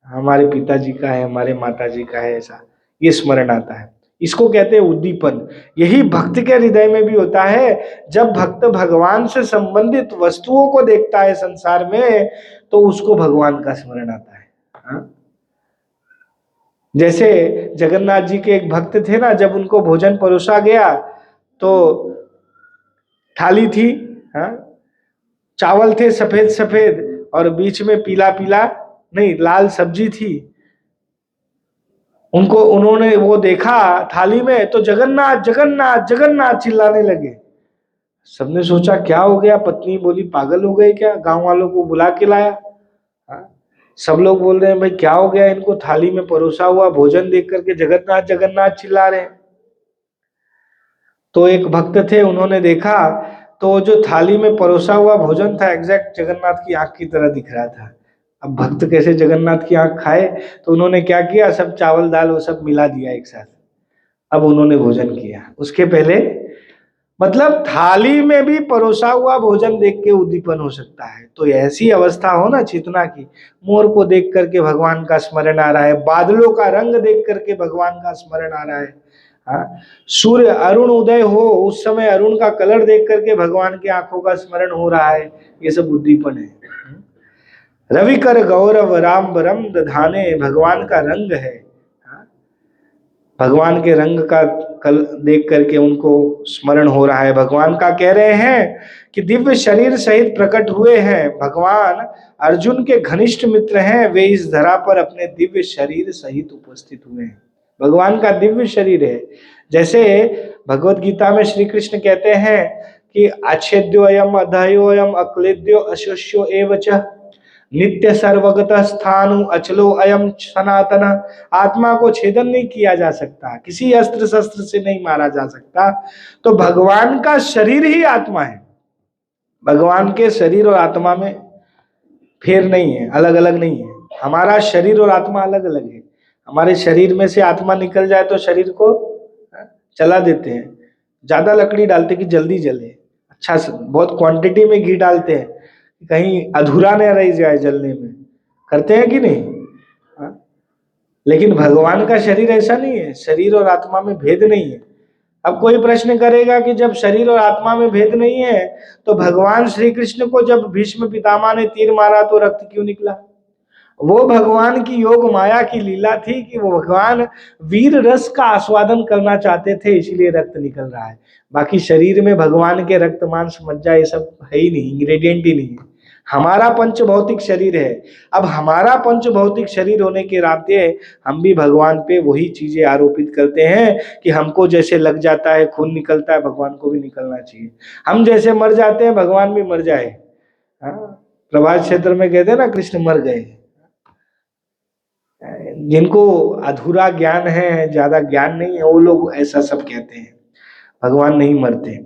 हमारे पिताजी का है, हमारे माताजी का है, ऐसा ये स्मरण आता है। इसको कहते हैं उद्दीपन। यही भक्त के हृदय में भी होता है। जब भक्त भगवान से संबंधित वस्तुओं को देखता है संसार में तो उसको भगवान का स्मरण आता है। हाँ? जैसे जगन्नाथ जी के एक भक्त थे ना, जब उनको भोजन परोसा गया तो थाली थी, हाँ, चावल थे सफेद सफेद और बीच में पीला पीला नहीं लाल सब्जी थी। उन्होंने वो देखा थाली में तो जगन्नाथ जगन्नाथ जगन्नाथ चिल्लाने लगे। सबने सोचा क्या हो गया, पत्नी बोली पागल हो गए क्या, गांव वालों को बुला के लाया। हाँ? सब लोग बोल रहे हैं भाई क्या हो गया इनको, थाली में परोसा हुआ भोजन देख करके जगन्नाथ जगन्नाथ चिल्ला रहे हैं। तो एक भक्त थे, उन्होंने देखा तो जो थाली में परोसा हुआ भोजन था एग्जैक्ट जगन्नाथ की आंख की तरह दिख रहा था। अब भक्त कैसे जगन्नाथ की आंख खाए, तो उन्होंने क्या किया, सब चावल दाल वो सब मिला दिया एक साथ। अब उन्होंने भोजन किया। उसके पहले मतलब थाली में भी परोसा हुआ भोजन देख के उद्दीपन हो सकता है। तो ऐसी अवस्था हो ना चेतना की, मोर को देख करके भगवान का स्मरण आ रहा है, बादलों का रंग देख करके भगवान का स्मरण आ रहा है। हाँ? सूर्य अरुण उदय हो उस समय अरुण का कलर देख करके भगवान की आंखों का स्मरण हो रहा है। ये सब उद्दीपन है। रवि कर गौरव राम बरम दधाने, भगवान का रंग है। भगवान के रंग का कल देख करके उनको स्मरण हो रहा है। भगवान का कह रहे हैं कि दिव्य शरीर सहित प्रकट हुए हैं। भगवान अर्जुन के घनिष्ठ मित्र हैं, वे इस धरा पर अपने दिव्य शरीर सहित उपस्थित हुए हैं। भगवान का दिव्य शरीर है। जैसे भगवत गीता में श्री कृष्ण कहते हैं कि अच्छेद्योयम अधयोयम अक्लेद्यो अशोष्यो एवच नित्य सर्वगत स्थानु अचलो अयम सनातन। आत्मा को छेदन नहीं किया जा सकता, किसी अस्त्र शस्त्र से नहीं मारा जा सकता। तो भगवान का शरीर ही आत्मा है। भगवान के शरीर और आत्मा में फेर नहीं है, अलग अलग नहीं है। हमारा शरीर और आत्मा अलग अलग है। हमारे शरीर में से आत्मा निकल जाए तो शरीर को जला देते हैं, ज्यादा लकड़ी डालते कि जल्दी जले, अच्छा बहुत क्वांटिटी में घी डालते हैं कहीं अधूरा न रह जाए जलने में, करते हैं कि नहीं। हाँ? लेकिन भगवान का शरीर ऐसा नहीं है, शरीर और आत्मा में भेद नहीं है। अब कोई प्रश्न करेगा कि जब शरीर और आत्मा में भेद नहीं है तो भगवान श्री कृष्ण को जब भीष्म पितामह ने तीर मारा तो रक्त क्यों निकला? वो भगवान की योग माया की लीला थी कि वो भगवान वीर रस का आस्वादन करना चाहते थे, इसीलिए रक्त निकल रहा है। बाकी शरीर में भगवान के रक्त मांस मज्जा ये सब है ही नहीं, इंग्रेडिएंट ही नहीं है। हमारा पंच भौतिक शरीर है। अब हमारा पंच भौतिक शरीर होने के नाते हम भी भगवान पे वही चीजें आरोपित करते हैं कि हमको जैसे लग जाता है, खून निकलता है, भगवान को भी निकलना चाहिए। हम जैसे मर जाते हैं भगवान भी मर जाए। प्रभात क्षेत्र में कहते हैं ना कृष्ण मर गए। जिनको अधूरा ज्ञान है, ज्यादा ज्ञान नहीं है, वो लोग ऐसा सब कहते हैं, भगवान नहीं मरते।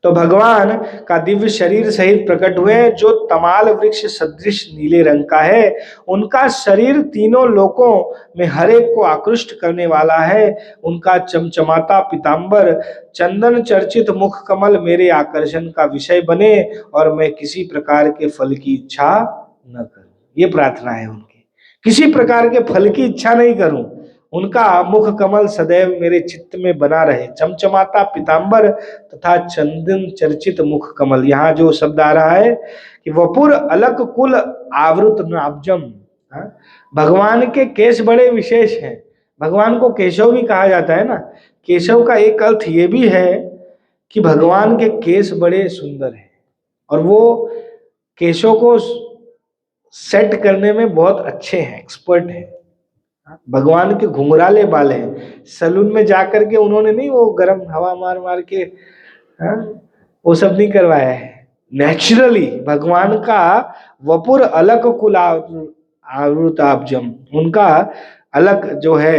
तो भगवान का दिव्य शरीर सहित प्रकट हुए, जो तमाल वृक्ष सदृश नीले रंग का है। उनका शरीर तीनों लोकों में हर एक को आकृष्ट करने वाला है। उनका चमचमाता पीतांबर चंदन चर्चित मुख कमल मेरे आकर्षण का विषय बने और मैं किसी प्रकार के फल की इच्छा न करूं। ये प्रार्थना है उनकी, किसी प्रकार के फल की इच्छा नहीं करूं। उनका मुख कमल सदैव मेरे चित्त में बना रहे। चमचमाता पीतांबर तथा चंदन चर्चित मुख कमल, यहाँ जो शब्द आ रहा है कि वपुर अलक कुल आवृत नाब्जम। भगवान के केश बड़े विशेष हैं। भगवान को केशव भी कहा जाता है ना। केशव का एक अर्थ ये भी है कि भगवान के केश बड़े सुंदर हैं और वो केशों को सेट करने में बहुत अच्छे हैं, एक्सपर्ट हैं। भगवान के घुंघराले बाल हैं। सैलून में जाकर के उन्होंने नहीं वो गर्म हवा मार मार के वो सब नहीं करवाया है। नेचुरली भगवान का वपुर अलग कुल आवृताब्जम, उनका अलग जो है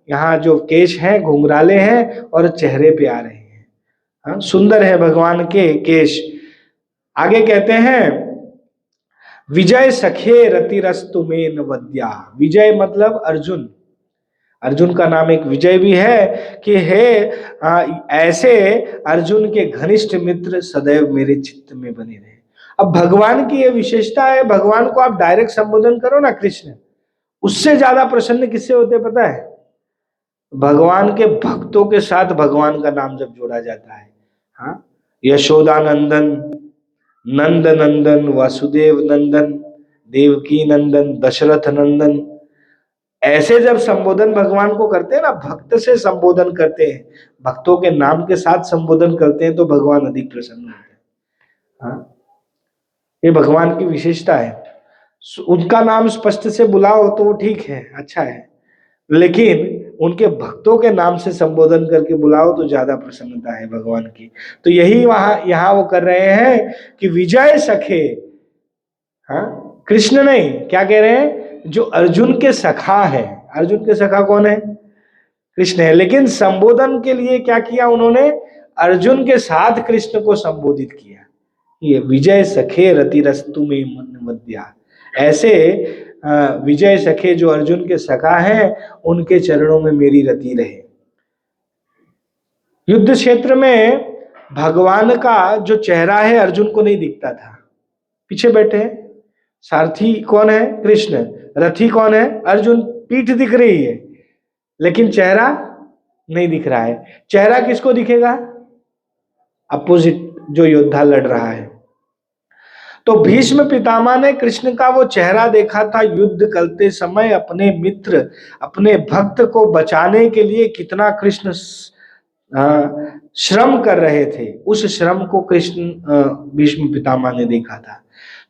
यहाँ जो केश हैं घुंघराले हैं और चेहरे पे आ रहे हैं। सुंदर है भगवान के केश। आगे कहते हैं विजय सखे रतिरस्तु में नवद्या। विजय मतलब अर्जुन, अर्जुन का नाम एक विजय भी है कि ऐसे अर्जुन के घनिष्ठ मित्र सदैव मेरे चित्त में बने रहे। अब भगवान की यह विशेषता है, भगवान को आप डायरेक्ट संबोधन करो ना कृष्ण, उससे ज्यादा प्रसन्न किससे होते पता है? भगवान के भक्तों के साथ भगवान का नाम जब जोड़ा जाता है। हाँ, यशोदा नंदन, नंद नंदन, वासुदेव नंदन, देवकी नंदन, दशरथ नंदन, ऐसे जब संबोधन भगवान को करते हैं ना, भक्त से संबोधन करते हैं, भक्तों के नाम के साथ संबोधन करते हैं, तो भगवान अधिक प्रसन्न होते हैं। हाँ, ये भगवान की विशेषता है। उनका नाम स्पष्ट से बुलाओ तो वो ठीक है, अच्छा है, लेकिन उनके भक्तों के नाम से संबोधन करके बुलाओ तो ज्यादा प्रसन्नता है भगवान की। तो यही वहां यहां वो कर रहे हैं कि विजय सखे। हाँ, कृष्ण नहीं, क्या कह रहे हैं? जो अर्जुन के सखा है। अर्जुन के सखा कौन है? कृष्ण है। लेकिन संबोधन के लिए क्या किया उन्होंने? अर्जुन के साथ कृष्ण को संबोधित किया। ये विजय सखे रतिरस्तु में मध्या। ऐसे विजय सखे जो अर्जुन के सखा हैं, उनके चरणों में मेरी रति रहे। युद्ध क्षेत्र में भगवान का जो चेहरा है अर्जुन को नहीं दिखता था। पीछे बैठे हैं, सारथी कौन है? कृष्ण। रथी कौन है? अर्जुन। पीठ दिख रही है लेकिन चेहरा नहीं दिख रहा है। चेहरा किसको दिखेगा? अपोजिट जो योद्धा लड़ रहा है। तो भीष्म पितामह ने कृष्ण का वो चेहरा देखा था युद्ध करते समय, अपने मित्र, अपने भक्त को बचाने के लिए कितना कृष्ण श्रम कर रहे थे। उस श्रम को कृष्ण भीष्म पितामह ने देखा था।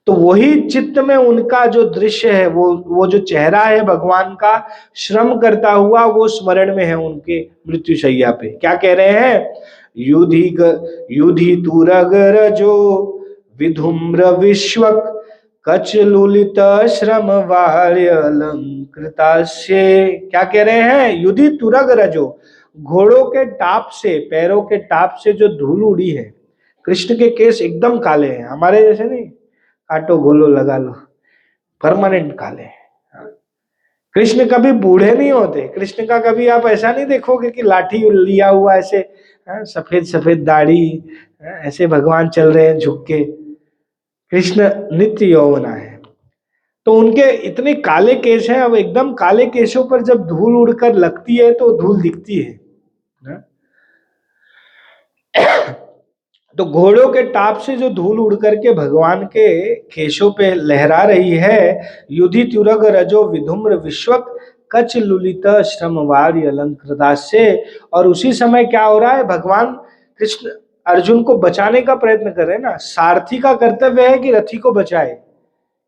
तो वही चित्त में उनका जो दृश्य है, वो जो चेहरा है भगवान का श्रम करता हुआ, वो स्मरण में है उनके मृत्युशैया पे। क्या कह रहे हैं? युधि तुरग रजो विधुम्र विश्वक कचलुलित श्रम वार्यलंकृतास्ये। क्या कह रहे हैं? युधि तुरग रजो, घोड़ों के टाप से, पैरों के टाप से जो धूल उड़ी है। कृष्ण के केस एकदम काले हैं, हमारे जैसे नहीं, काटो घोलो लगा लो, परमानेंट काले हैं। कृष्ण कभी बूढ़े नहीं होते। कृष्ण का कभी आप ऐसा नहीं देखोगे कि लाठी लिया हुआ ऐसे, सफेद सफेद दाढ़ी, ऐसे भगवान चल रहे हैं झुक के। कृष्ण नित्य यौवना है। तो उनके इतने काले केश हैं, अब एकदम काले केशों पर जब धूल उड़कर लगती है तो धूल दिखती है। तो घोड़ों के टाप से जो धूल उड़ करके भगवान के केशों पे लहरा रही है, युधि तुरग रजो विधुम्र विश्वक कच लुलित श्रमवार्य अलंकृतास्ये। और उसी समय क्या हो रहा है? भगवान कृष्ण अर्जुन को बचाने का प्रयत्न कर रहे हैं ना। सारथी का कर्तव्य है कि रथी को बचाए।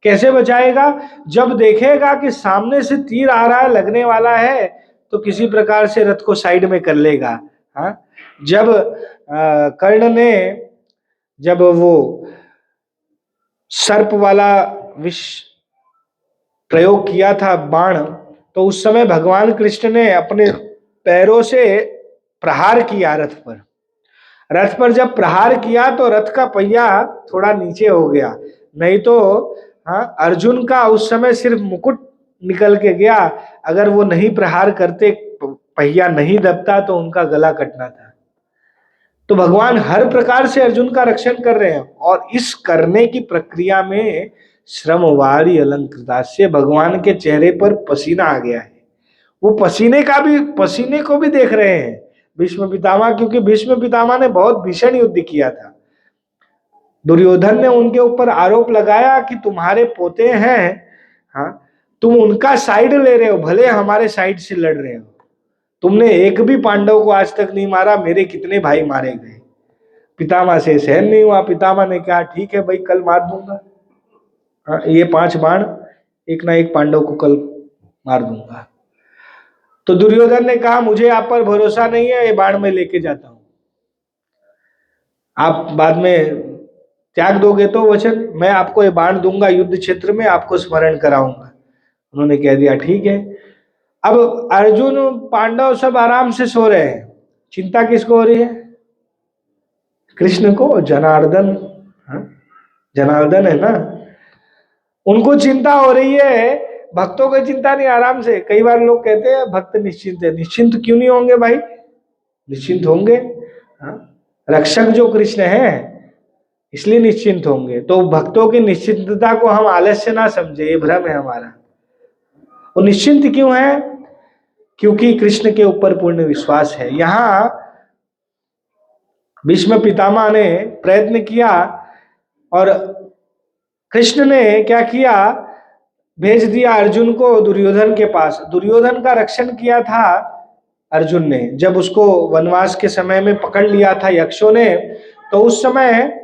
कैसे बचाएगा? जब देखेगा कि सामने से तीर आ रहा है, लगने वाला है, तो किसी प्रकार से रथ को साइड में कर लेगा। हाँ, जब कर्ण ने जब वो सर्प वाला विष प्रयोग किया था, बाण, तो उस समय भगवान कृष्ण ने अपने पैरों से प्रहार किया रथ पर। रथ पर जब प्रहार किया तो रथ का पहिया थोड़ा नीचे हो गया, नहीं तो अर्जुन का उस समय सिर्फ मुकुट निकल के गया। अगर वो नहीं प्रहार करते, पहिया नहीं दबता, तो उनका गला कटना था। तो भगवान हर प्रकार से अर्जुन का रक्षण कर रहे हैं, और इस करने की प्रक्रिया में श्रमवारी अलंकृता से भगवान के चेहरे पर पसीना आ गया है। वो पसीने को भी देख रहे हैं भीष्म पितामह, क्योंकि भीष्म पितामह ने बहुत भीषण युद्ध किया था। दुर्योधन ने उनके ऊपर आरोप लगाया कि तुम्हारे पोते हैं, हाँ, तुम उनका साइड ले रहे हो, भले हमारे साइड से लड़ रहे हो। तुमने एक भी पांडव को आज तक नहीं मारा, मेरे कितने भाई मारे गए। पितामह से सहन नहीं हुआ। पितामह ने कहा ठीक है भाई, कल मार दूंगा। ये 5 बाण, एक ना एक पांडव को कल मार दूंगा। तो दुर्योधन ने कहा मुझे आप पर भरोसा नहीं है, ये बाण मैं लेके जाता हूं। आप बाद में त्याग दोगे तो वचन, मैं आपको ये बाण दूंगा, युद्ध क्षेत्र में आपको स्मरण कराऊंगा। उन्होंने कह दिया ठीक है। अब अर्जुन, पांडव सब आराम से सो रहे हैं। चिंता किसको हो रही है? कृष्ण को। जनार्दन, जनार्दन है ना, उनको चिंता हो रही है, भक्तों को चिंता नहीं। आराम से, कई बार लोग कहते हैं भक्त निश्चिंत है। निश्चिंत क्यों नहीं होंगे भाई? निश्चिंत होंगे। हाँ? रक्षक जो कृष्ण है इसलिए निश्चिंत होंगे। तो भक्तों की निश्चिंतता को हम आलस्य ना समझे, ये भ्रम है हमारा। वो निश्चिंत क्यों है? क्योंकि कृष्ण के ऊपर पूर्ण विश्वास है। यहां भीष्म पितामह ने प्रयत्न किया और कृष्ण ने क्या किया, भेज दिया अर्जुन को दुर्योधन के पास। दुर्योधन का रक्षण किया था अर्जुन ने। जब उसको वनवास के समय में पकड़ लिया था यक्षों ने, तो उस समय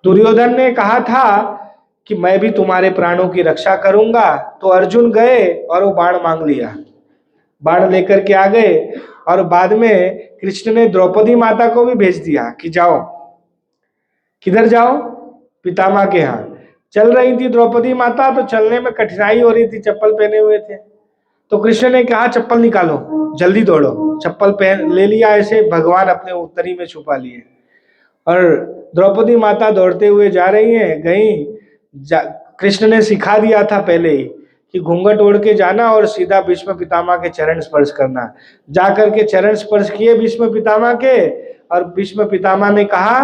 दुर्योधन ने कहा था कि मैं भी तुम्हारे प्राणों की रक्षा करूंगा। तो अर्जुन गए और वो बाण मांग लिया, बाण लेकर के आ गए। और बाद में कृष्ण ने द्रौपदी माता को भी भेज दिया कि जाओ। किधर जाओ? पितामह के यहाँ। चल रही थी द्रौपदी माता, तो चलने में कठिनाई हो रही थी, चप्पल पहने हुए थे। तो कृष्ण ने कहा चप्पल निकालो, जल्दी दौड़ो। चप्पल पहन ले लिया, ऐसे भगवान अपने उत्तरी में छुपा लिए। और द्रौपदी माता दौड़ते हुए जा रही हैं, कृष्ण ने सिखा दिया था पहले ही कि घूंघट ओढ़ के जाना और सीधा भीष्म पितामह के चरण स्पर्श करना। जाकर के चरण स्पर्श किए भीष्म पितामह के, और भीष्म पितामह ने कहा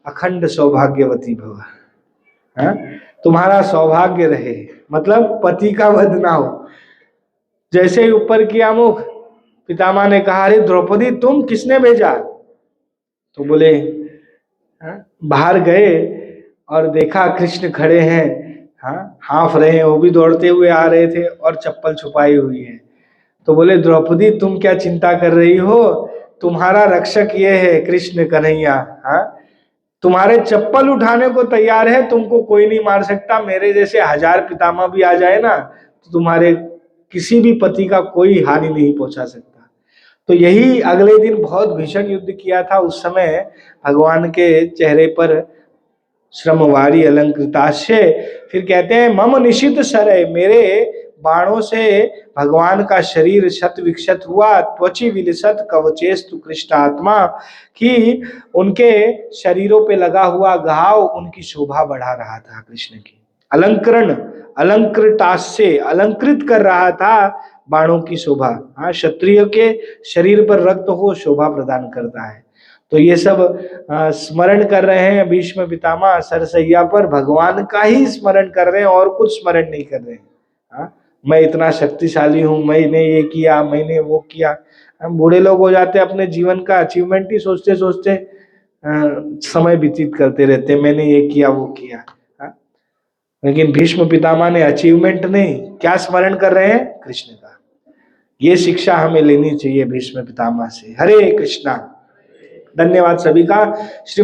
अखंड सौभाग्यवती भव, तुम्हारा सौभाग्य रहे, मतलब पति का वध ना हो। जैसे ही ऊपर किया मुख, पितामह ने कहा अरे द्रौपदी तुम, किसने भेजा? तो बोले बाहर गए और देखा कृष्ण खड़े हैं, हाँफ रहे हैं, वो भी दौड़ते हुए आ रहे थे और चप्पल छुपाई हुई है। तो बोले द्रौपदी तुम क्या चिंता कर रही हो, तुम्हारा रक्षक ये है कृष्ण कन्हैया। तुम्हारे चप्पल उठाने को तैयार है, तुमको कोई नहीं मार सकता। मेरे जैसे 1000 पितामह भी आ जाए ना, तो तुम्हारे किसी भी पति का कोई हानि नहीं पहुंचा सकता। तो यही अगले दिन बहुत भीषण युद्ध किया था। उस समय भगवान के चेहरे पर श्रमवारी अलंकृताश्य। फिर कहते हैं मम निशित सरय, मेरे बाणों से भगवान का शरीर शत विक्षत हुआ। त्वचि विलसत कवचेस्तु कृष्णात्मा, कि उनके शरीरों पे लगा हुआ घाव उनकी शोभा बढ़ा रहा था कृष्ण की। अलंकरण, अलंकृताश्य, अलंकृत कर रहा था बाणों की शोभा। क्षत्रिय के शरीर पर रक्त हो शोभा प्रदान करता है। तो ये सब स्मरण कर रहे हैं भीष्म पितामह सरसैया पर, भगवान का ही स्मरण कर रहे हैं और कुछ स्मरण नहीं कर रहे हैं। मैं इतना शक्तिशाली हूं, मैंने ये किया, मैंने वो किया। हम बूढ़े लोग हो जाते हैं, अपने जीवन का अचीवमेंट ही सोचते सोचते समय व्यतीत करते रहते, मैंने ये किया वो किया। लेकिन भीष्म पितामह ने अचीवमेंट नहीं, क्या स्मरण कर रहे हैं? कृष्ण का। ये शिक्षा हमें लेनी चाहिए भीष्म पितामह से। हरे कृष्णा। धन्यवाद सभी का। श्री